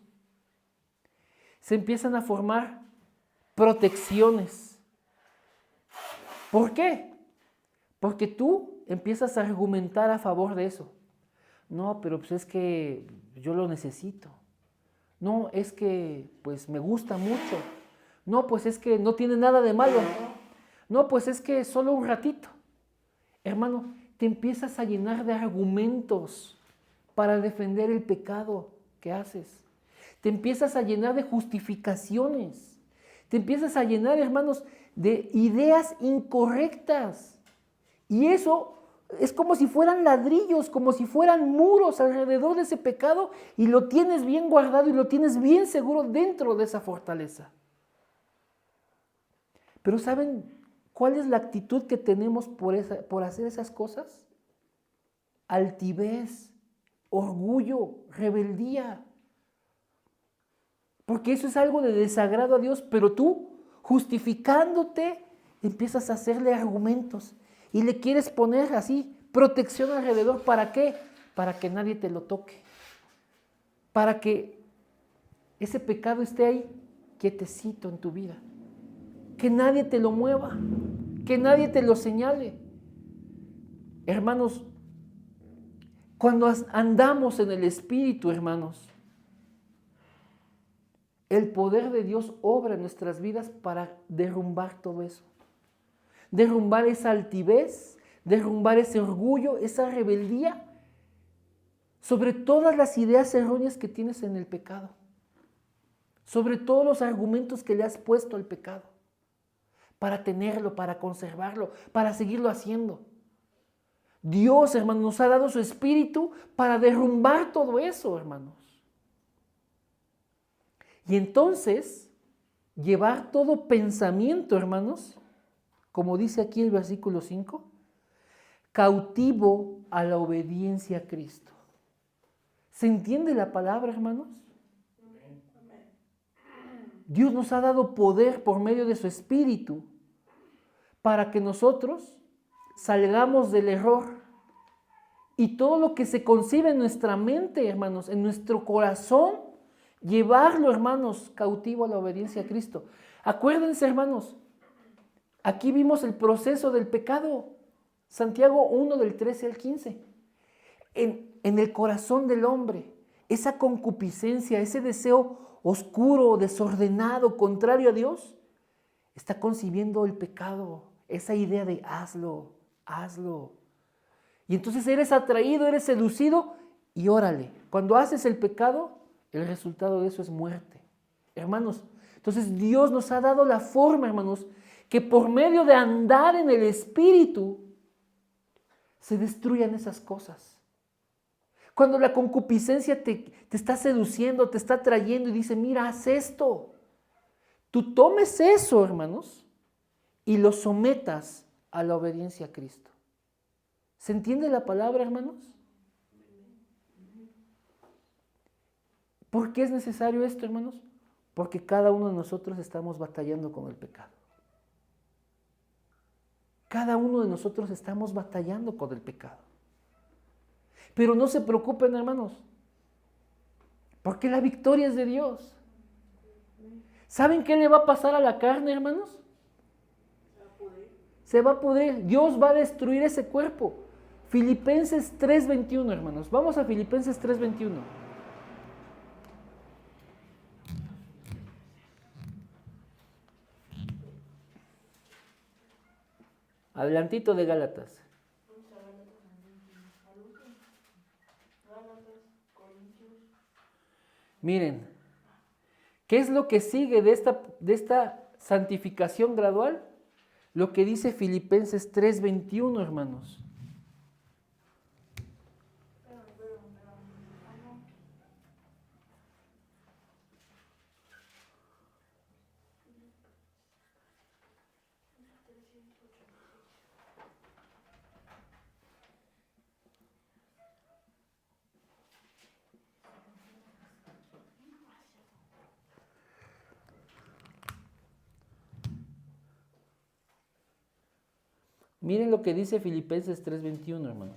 se empiezan a formar protecciones. ¿Por qué? Porque tú empiezas a argumentar a favor de eso. No, pero pues es que yo lo necesito. No, es que pues me gusta mucho. No, pues es que no tiene nada de malo. No, pues es que solo un ratito. Hermano, te empiezas a llenar de argumentos para defender el pecado que haces. Te empiezas a llenar de justificaciones. Te empiezas a llenar, hermanos, de ideas incorrectas. Y eso es como si fueran ladrillos, como si fueran muros alrededor de ese pecado y lo tienes bien guardado y lo tienes bien seguro dentro de esa fortaleza. Pero ¿saben cuál es la actitud que tenemos por hacer esas cosas? Altivez, orgullo, rebeldía. Porque eso es algo de desagrado a Dios, pero tú, justificándote, empiezas a hacerle argumentos y le quieres poner así protección alrededor. ¿Para qué? Para que nadie te lo toque. Para que ese pecado esté ahí quietecito en tu vida. Que nadie te lo mueva, que nadie te lo señale. Hermanos, cuando andamos en el Espíritu, hermanos, el poder de Dios obra en nuestras vidas para derrumbar todo eso. Derrumbar esa altivez, derrumbar ese orgullo, esa rebeldía, sobre todas las ideas erróneas que tienes en el pecado, sobre todos los argumentos que le has puesto al pecado, para tenerlo, para conservarlo, para seguirlo haciendo. Dios, hermanos, nos ha dado su Espíritu para derrumbar todo eso, hermanos. Y entonces, llevar todo pensamiento, hermanos, como dice aquí el versículo 5, cautivo a la obediencia a Cristo. ¿Se entiende la palabra, hermanos? Dios nos ha dado poder por medio de su Espíritu para que nosotros salgamos del error. Y todo lo que se concibe en nuestra mente, hermanos, en nuestro corazón, llevarlo, hermanos, cautivo a la obediencia a Cristo. Acuérdense, hermanos, aquí vimos el proceso del pecado. Santiago 1 del 13 al 15. En el corazón del hombre, esa concupiscencia, ese deseo oscuro, desordenado, contrario a Dios, está concibiendo el pecado, esa idea de hazlo, hazlo. Y entonces eres atraído, eres seducido y órale. Cuando haces el pecado, el resultado de eso es muerte. Hermanos, entonces Dios nos ha dado la forma, hermanos, que por medio de andar en el Espíritu se destruyan esas cosas. Cuando la concupiscencia te está seduciendo, te está atrayendo y dice, mira, haz esto. Tú tomes eso, hermanos, y lo sometas a la obediencia a Cristo. ¿Se entiende la palabra, hermanos? ¿Por qué es necesario esto, hermanos? Porque cada uno de nosotros estamos batallando con el pecado. Cada uno de nosotros estamos batallando con el pecado. Pero no se preocupen, hermanos, porque la victoria es de Dios. ¿Saben qué le va a pasar a la carne, hermanos? Se va a pudrir. Dios va a destruir ese cuerpo. Filipenses 3:21, hermanos. Vamos a Filipenses 3:21. Adelantito de Gálatas. Miren, ¿qué es lo que sigue de esta santificación gradual? Lo que dice Filipenses 3:21, hermanos. Miren lo que dice Filipenses 3:21, hermano.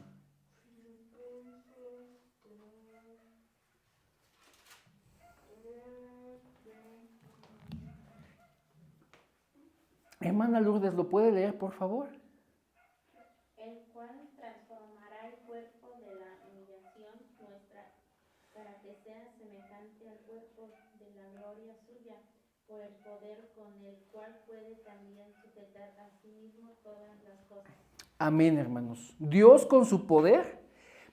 Hermana Lourdes, ¿lo puede leer, por favor? El cual transformará el cuerpo de la humillación nuestra para que sea semejante al cuerpo de la gloria suya, por el poder con el cual puede también sujetar a sí mismo todas las cosas. Amén, hermanos. Dios con su poder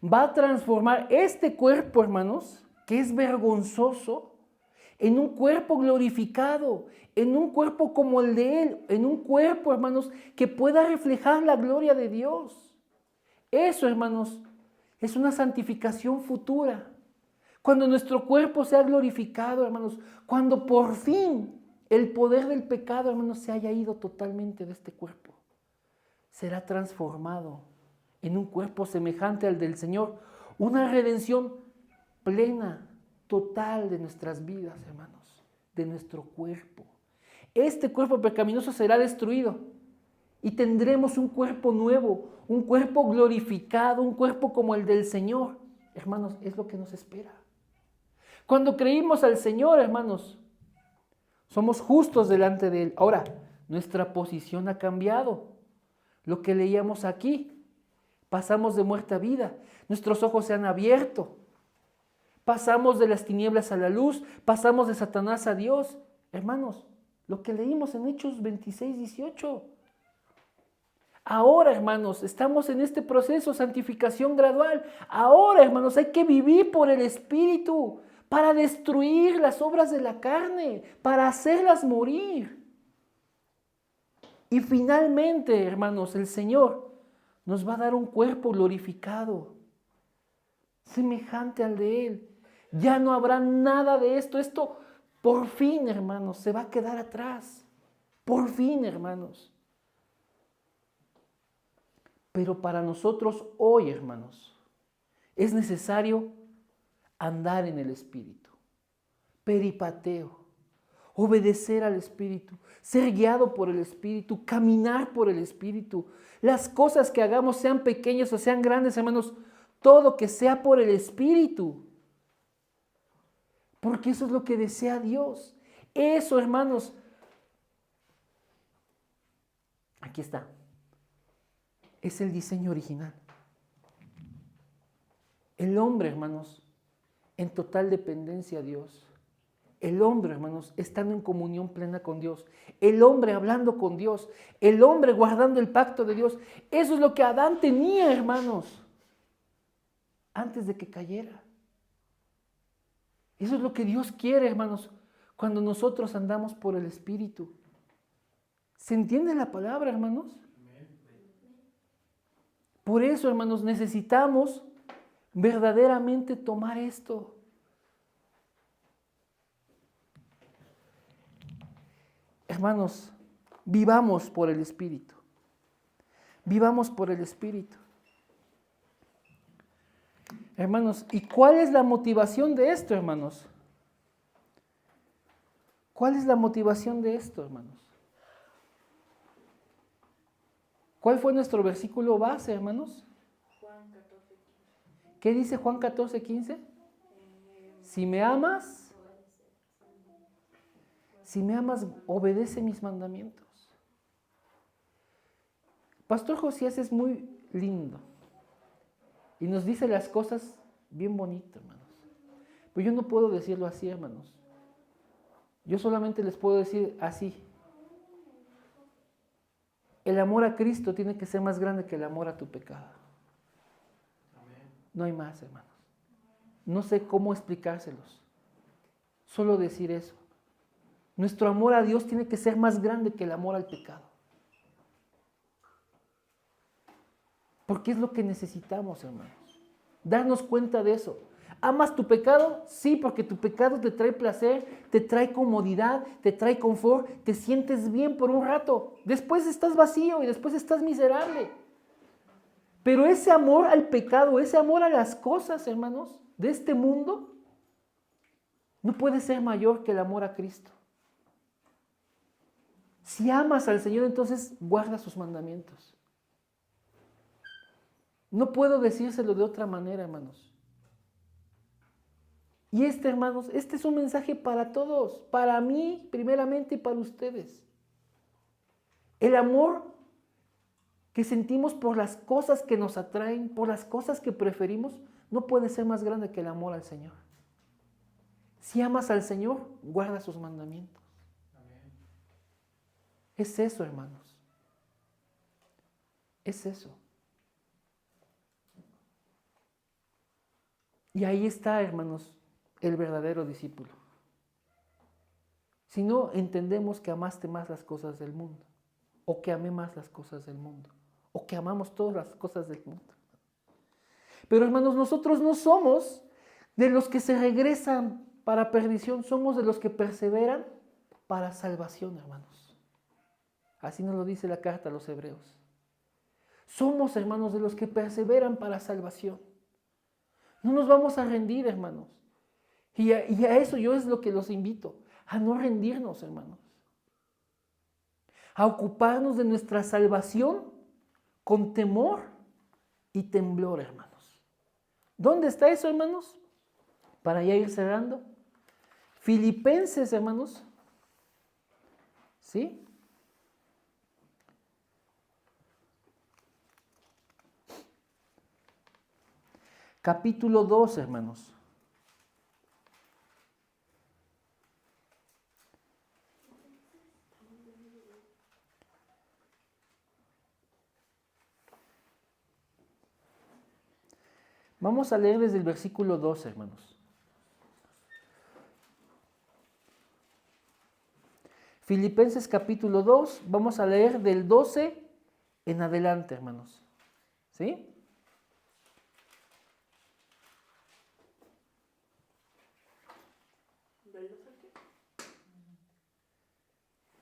va a transformar este cuerpo, hermanos, que es vergonzoso, en un cuerpo glorificado, en un cuerpo como el de Él, en un cuerpo, hermanos, que pueda reflejar la gloria de Dios. Eso, hermanos, es una santificación futura. Cuando nuestro cuerpo sea glorificado, hermanos, cuando por fin el poder del pecado, hermanos, se haya ido totalmente de este cuerpo, será transformado en un cuerpo semejante al del Señor, una redención plena, total de nuestras vidas, hermanos, de nuestro cuerpo. Este cuerpo pecaminoso será destruido y tendremos un cuerpo nuevo, un cuerpo glorificado, un cuerpo como el del Señor. Hermanos, es lo que nos espera. Cuando creímos al Señor, hermanos, somos justos delante de Él. Ahora, nuestra posición ha cambiado. Lo que leíamos aquí, pasamos de muerte a vida, nuestros ojos se han abierto, pasamos de las tinieblas a la luz, pasamos de Satanás a Dios. Hermanos, lo que leímos en Hechos 26:18. Ahora, hermanos, estamos en este proceso de santificación gradual. Ahora, hermanos, hay que vivir por el Espíritu para destruir las obras de la carne, para hacerlas morir. Y finalmente, hermanos, el Señor nos va a dar un cuerpo glorificado, semejante al de Él. Ya no habrá nada de esto. Esto, por fin, hermanos, se va a quedar atrás. Por fin, hermanos. Pero para nosotros hoy, hermanos, es necesario andar en el Espíritu. Peripateo. Obedecer al Espíritu, ser guiado por el Espíritu, caminar por el Espíritu. Las cosas que hagamos, sean pequeñas o sean grandes, hermanos, todo que sea por el Espíritu. Porque eso es lo que desea Dios. Eso, hermanos, aquí está. Es el diseño original. El hombre, hermanos, en total dependencia a Dios. El hombre, hermanos, estando en comunión plena con Dios. El hombre hablando con Dios. El hombre guardando el pacto de Dios. Eso es lo que Adán tenía, hermanos, antes de que cayera. Eso es lo que Dios quiere, hermanos, cuando nosotros andamos por el Espíritu. ¿Se entiende la palabra, hermanos? Por eso, hermanos, necesitamos verdaderamente tomar esto. Hermanos, vivamos por el Espíritu. Vivamos por el Espíritu. Hermanos, ¿y cuál es la motivación de esto, hermanos? ¿Cuál es la motivación de esto, hermanos? ¿Cuál fue nuestro versículo base, hermanos? Juan 14:15. ¿Qué dice Juan 14:15? Si me amas, obedece mis mandamientos. Pastor Josías es muy lindo y nos dice las cosas bien bonito, hermanos. Pero yo no puedo decirlo así, hermanos. Yo solamente les puedo decir así. el amor a Cristo tiene que ser más grande que el amor a tu pecado. No hay más, hermanos. No sé cómo explicárselos. Solo decir eso. Nuestro amor a Dios tiene que ser más grande que el amor al pecado. Porque es lo que necesitamos, hermanos. Darnos cuenta de eso. ¿Amas tu pecado? Sí, porque tu pecado te trae placer, te trae comodidad, te trae confort, te sientes bien por un rato. Después estás vacío y después estás miserable. Pero ese amor al pecado, ese amor a las cosas, hermanos, de este mundo, no puede ser mayor que el amor a Cristo. Si amas al Señor, entonces guarda sus mandamientos. No puedo decírselo de otra manera, hermanos. Y hermanos, este es un mensaje para todos, para mí primeramente y para ustedes. El amor que sentimos por las cosas que nos atraen, por las cosas que preferimos, no puede ser más grande que el amor al Señor. Si amas al Señor, guarda sus mandamientos. Amén. Es eso, hermanos. Es eso. Y ahí está, hermanos, el verdadero discípulo. Si no entendemos que amaste más las cosas del mundo, o que amé más las cosas del mundo, o que amamos todas las cosas del mundo. Pero hermanos, nosotros no somos de los que se regresan para perdición, somos de los que perseveran para salvación, hermanos. Así nos lo dice la carta a los Hebreos. Somos, hermanos, de los que perseveran para salvación. No nos vamos a rendir, hermanos. Y a eso yo es lo que los invito, a no rendirnos, hermanos. A ocuparnos de nuestra salvación con temor y temblor, hermanos. ¿Dónde está eso, hermanos? Para ya ir cerrando. Filipenses, hermanos. ¿Sí? Capítulo 2, hermanos. Vamos a leer desde el versículo 2, hermanos. Filipenses capítulo 2, vamos a leer del 12 en adelante, hermanos. ¿Sí?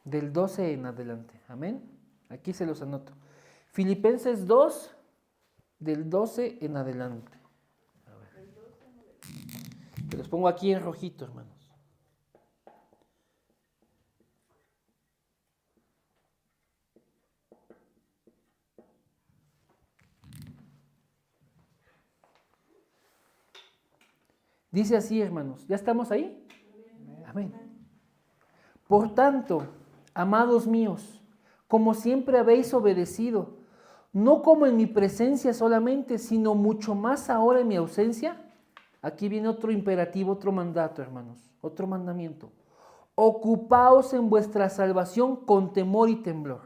Del 12 en adelante. Amén. Aquí se los anoto. Filipenses 2, del 12 en adelante. A ver. Te los pongo aquí en rojito, hermanos. Dice así, hermanos. ¿Ya estamos ahí? Amén. Por tanto, amados míos, como siempre habéis obedecido, no como en mi presencia solamente, sino mucho más ahora en mi ausencia. Aquí viene otro imperativo, otro mandato, hermanos, otro mandamiento. Ocupaos en vuestra salvación con temor y temblor.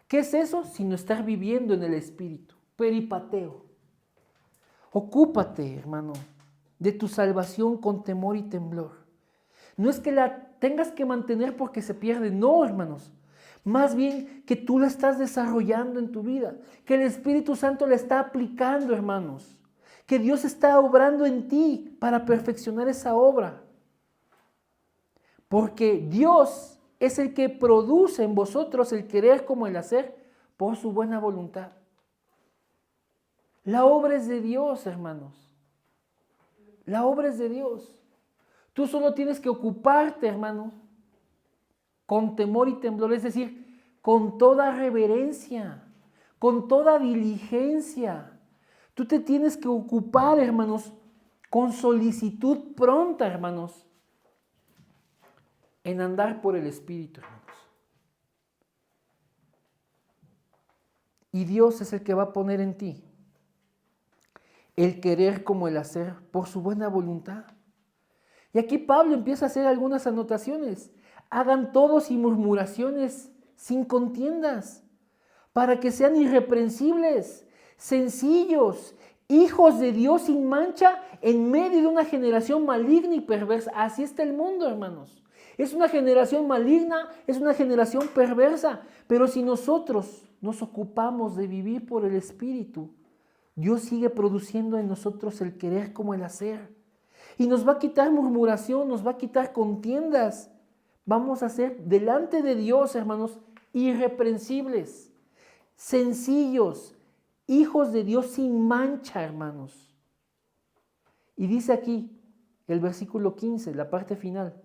¿Qué es eso? Sino estar viviendo en el Espíritu. Peripateo. Ocúpate, hermano, de tu salvación con temor y temblor. No es que la tengas que mantener porque se pierde, no, hermanos. Más bien que tú la estás desarrollando en tu vida, que el Espíritu Santo la está aplicando, hermanos. Que Dios está obrando en ti para perfeccionar esa obra. Porque Dios es el que produce en vosotros el querer como el hacer por su buena voluntad. La obra es de Dios, hermanos. La obra es de Dios. Tú solo tienes que ocuparte, hermanos, con temor y temblor, es decir, con toda reverencia, con toda diligencia. Tú te tienes que ocupar, hermanos, con solicitud pronta, hermanos, en andar por el Espíritu, hermanos. Y Dios es el que va a poner en ti el querer como el hacer por su buena voluntad. Y aquí Pablo empieza a hacer algunas anotaciones. Hagan todos y murmuraciones sin contiendas, para que sean irreprensibles, sencillos, hijos de Dios sin mancha en medio de una generación maligna y perversa. Así está el mundo, hermanos. Es una generación maligna, es una generación perversa, pero si nosotros nos ocupamos de vivir por el Espíritu, Dios sigue produciendo en nosotros el querer como el hacer. Y nos va a quitar murmuración, nos va a quitar contiendas. Vamos a ser delante de Dios, hermanos, irreprensibles, sencillos, hijos de Dios sin mancha, hermanos. Y dice aquí, el versículo 15, la parte final,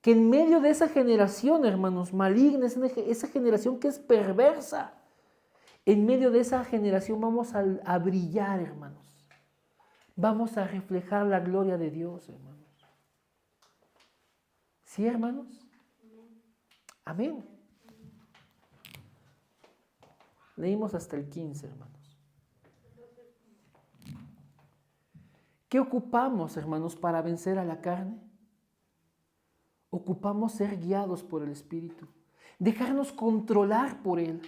que en medio de esa generación, hermanos, maligna, esa generación que es perversa, en medio de esa generación vamos a brillar, hermanos. Vamos a reflejar la gloria de Dios, hermanos. ¿Sí, hermanos? Amén. Leímos hasta el 15, hermanos. ¿Qué ocupamos, hermanos, para vencer a la carne? Ocupamos ser guiados por el Espíritu, dejarnos controlar por Él,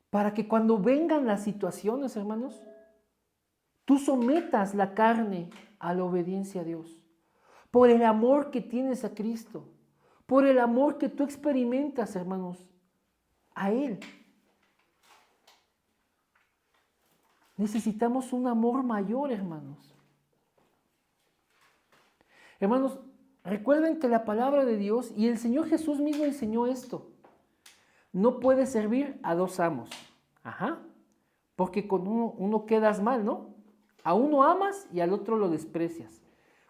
para que cuando vengan las situaciones, hermanos, tú sometas la carne a la obediencia a Dios, por el amor que tienes a Cristo, por el amor que tú experimentas, hermanos, a Él. Necesitamos un amor mayor, hermanos. Hermanos, recuerden que la palabra de Dios y el Señor Jesús mismo enseñó esto. No puedes servir a dos amos. Porque con uno quedas mal, ¿no? A uno amas y al otro lo desprecias.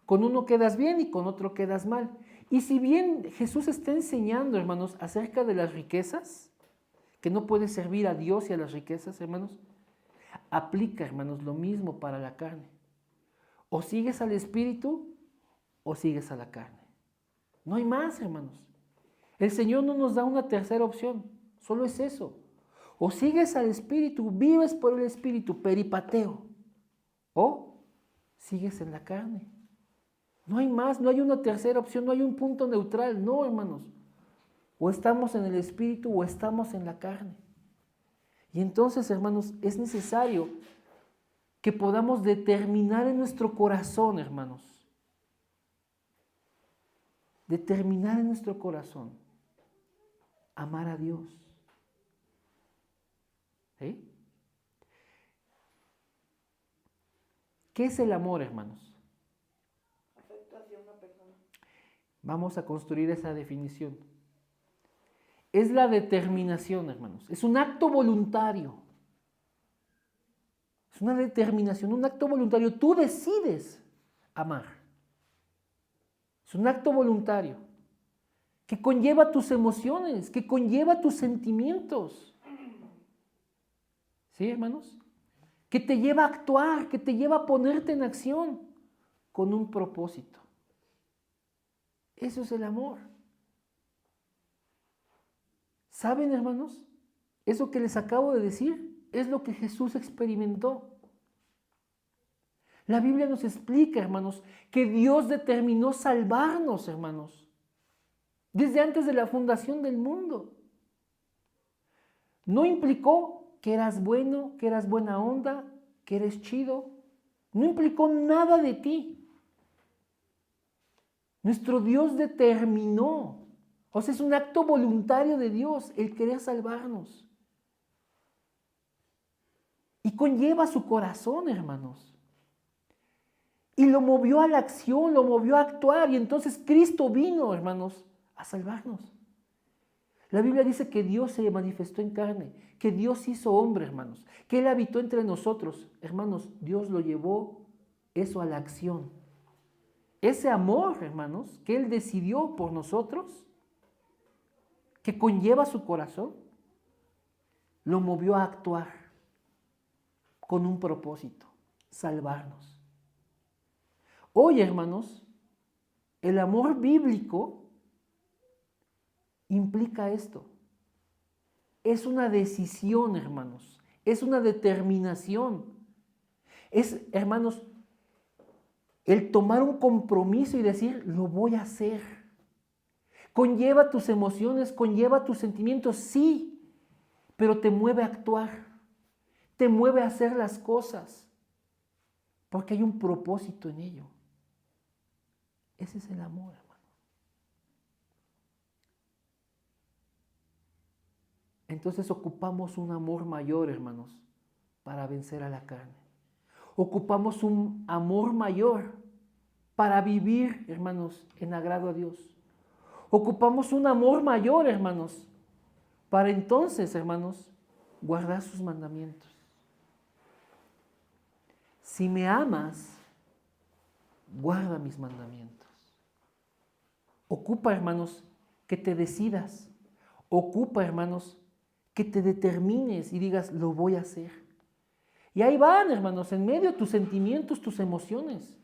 Con uno quedas bien y con otro quedas mal. Y si bien Jesús está enseñando, hermanos, acerca de las riquezas, que no puedes servir a Dios y a las riquezas, hermanos, aplica, hermanos, lo mismo para la carne. O sigues al Espíritu o sigues a la carne. No hay más, hermanos. El Señor no nos da una tercera opción, solo es eso. O sigues al Espíritu, vives por el Espíritu, peripateo, o sigues en la carne. No hay más, no hay una tercera opción, no hay un punto neutral, no, hermanos. O estamos en el Espíritu o estamos en la carne. Y entonces, hermanos, es necesario que podamos determinar en nuestro corazón, hermanos, determinar en nuestro corazón amar a Dios. ¿Sí? ¿Qué es el amor, hermanos? Afecto hacia una persona. Vamos a construir esa definición. Es la determinación, hermanos. Es un acto voluntario. Es una determinación, un acto voluntario. Tú decides amar. Es un acto voluntario que conlleva tus emociones, que conlleva tus sentimientos. ¿Sí, hermanos? Que te lleva a actuar, que te lleva a ponerte en acción con un propósito. Eso es el amor. ¿Saben, hermanos? Eso que les acabo de decir es lo que Jesús experimentó. La Biblia nos explica, hermanos, que Dios determinó salvarnos, hermanos, desde antes de la fundación del mundo. No implicó que eras bueno, que eras buena onda, que eres chido. No implicó nada de ti. Nuestro Dios determinó. O sea, es un acto voluntario de Dios el querer salvarnos. Y conlleva su corazón, hermanos. Y lo movió a la acción, lo movió a actuar. Y entonces Cristo vino, hermanos, a salvarnos. La Biblia dice que Dios se manifestó en carne, que Dios hizo hombre, hermanos, que Él habitó entre nosotros. Hermanos, Dios lo llevó eso a la acción. Ese amor, hermanos, que Él decidió por nosotros, que conlleva su corazón, lo movió a actuar con un propósito, salvarnos. Hoy, hermanos, el amor bíblico implica esto. Es una decisión, hermanos. Es una determinación. Es, hermanos, el tomar un compromiso y decir, lo voy a hacer. Conlleva tus emociones, conlleva tus sentimientos, sí, pero te mueve a actuar, te mueve a hacer las cosas, porque hay un propósito en ello. Ese es el amor, hermano. Entonces ocupamos un amor mayor, hermanos, para vencer a la carne. Ocupamos un amor mayor para vivir, hermanos, en agrado a Dios. Ocupamos un amor mayor, hermanos, para entonces, hermanos, guardar sus mandamientos. Si me amas, guarda mis mandamientos. Ocupa, hermanos, que te decidas. Ocupa, hermanos, que te determines y digas, lo voy a hacer. Y ahí van, hermanos, en medio de tus sentimientos, tus emociones.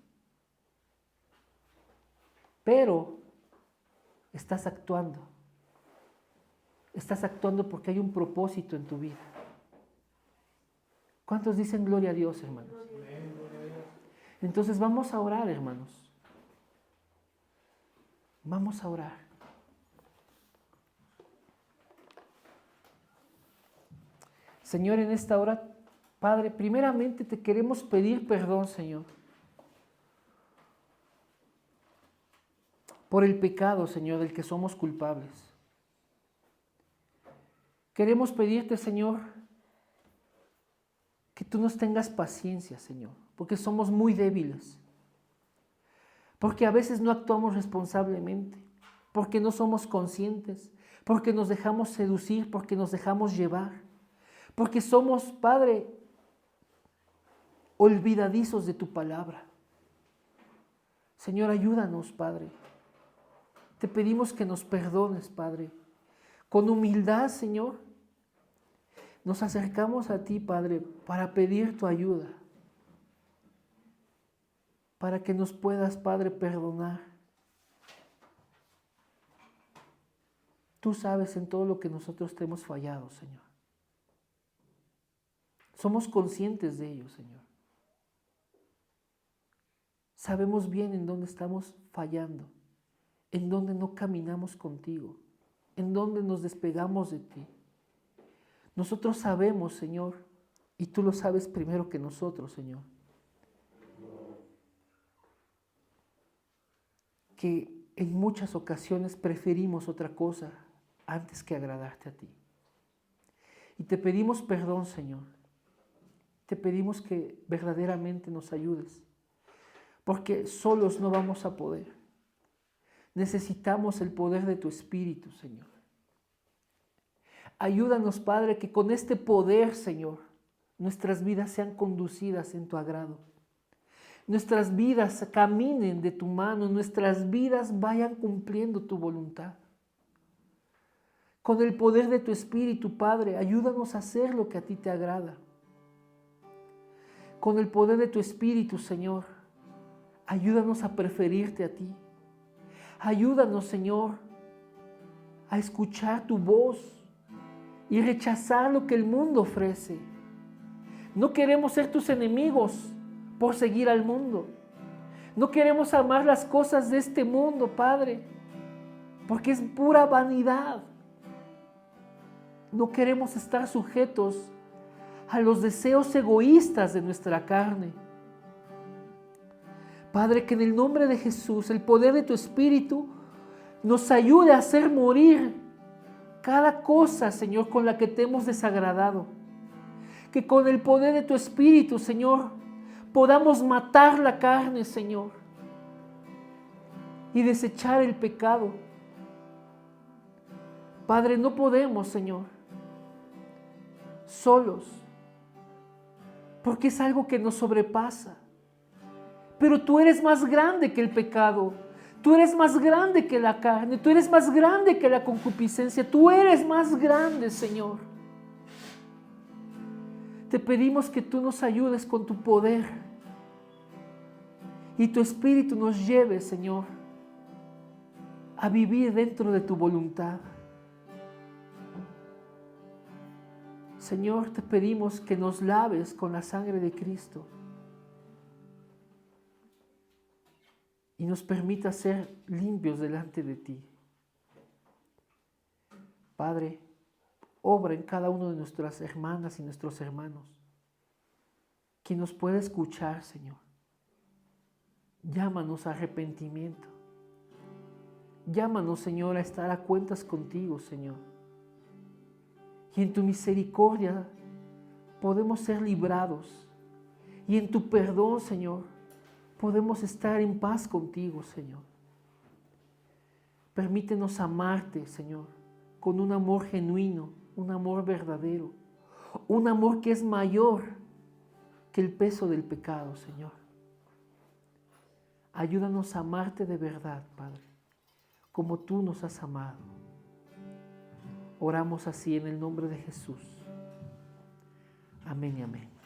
Pero estás actuando. Estás actuando porque hay un propósito en tu vida. ¿Cuántos dicen gloria a Dios, hermanos? Entonces vamos a orar, hermanos. Vamos a orar. Señor, en esta hora, Padre, primeramente te queremos pedir perdón, Señor, por el pecado, Señor, del que somos culpables. Queremos pedirte, Señor, que tú nos tengas paciencia, Señor, porque somos muy débiles, porque a veces no actuamos responsablemente, porque no somos conscientes, porque nos dejamos seducir, porque nos dejamos llevar, porque somos, Padre, olvidadizos de tu palabra. Señor, ayúdanos, Padre. Te pedimos que nos perdones, Padre. Con humildad, Señor, nos acercamos a ti, Padre, para pedir tu ayuda, para que nos puedas, Padre, perdonar. Tú sabes en todo lo que nosotros te hemos fallado, Señor. Somos conscientes de ello, Señor. Sabemos bien en dónde estamos fallando, en dónde no caminamos contigo, en dónde nos despegamos de ti. Nosotros sabemos, Señor, y tú lo sabes primero que nosotros, Señor, que en muchas ocasiones preferimos otra cosa antes que agradarte a ti. Y te pedimos perdón, Señor. Te pedimos que verdaderamente nos ayudes, porque solos no vamos a poder. Necesitamos el poder de tu Espíritu, Señor. Ayúdanos, Padre, que con este poder, Señor, nuestras vidas sean conducidas en tu agrado. Nuestras vidas caminen de tu mano, nuestras vidas vayan cumpliendo tu voluntad. Con el poder de tu Espíritu, Padre, ayúdanos a hacer lo que a ti te agrada. Con el poder de tu Espíritu, Señor, ayúdanos a preferirte a ti. Ayúdanos, Señor, a escuchar tu voz y rechazar lo que el mundo ofrece. No queremos ser tus enemigos por seguir al mundo. No queremos amar las cosas de este mundo, Padre, porque es pura vanidad. No queremos estar sujetos a los deseos egoístas de nuestra carne. Padre, que en el nombre de Jesús, el poder de tu Espíritu nos ayude a hacer morir cada cosa, Señor, con la que te hemos desagradado. Que con el poder de tu Espíritu, Señor, podamos matar la carne, Señor, y desechar el pecado. Padre, no podemos, Señor, solos, porque es algo que nos sobrepasa. Pero tú eres más grande que el pecado. Tú eres más grande que la carne. Tú eres más grande que la concupiscencia. Tú eres más grande, Señor. Te pedimos que tú nos ayudes con tu poder y tu Espíritu nos lleve, Señor, a vivir dentro de tu voluntad. Señor, te pedimos que nos laves con la sangre de Cristo y nos permita ser limpios delante de ti. Padre, obra en cada uno de nuestras hermanas y nuestros hermanos. Quien nos pueda escuchar, Señor. Llámanos a arrepentimiento. Llámanos, Señor, a estar a cuentas contigo, Señor. Y en tu misericordia podemos ser librados. Y en tu perdón, Señor, podemos estar en paz contigo, Señor. Permítenos amarte, Señor, con un amor genuino, un amor verdadero, un amor que es mayor que el peso del pecado, Señor. Ayúdanos a amarte de verdad, Padre, como tú nos has amado. Oramos así en el nombre de Jesús. Amén y amén.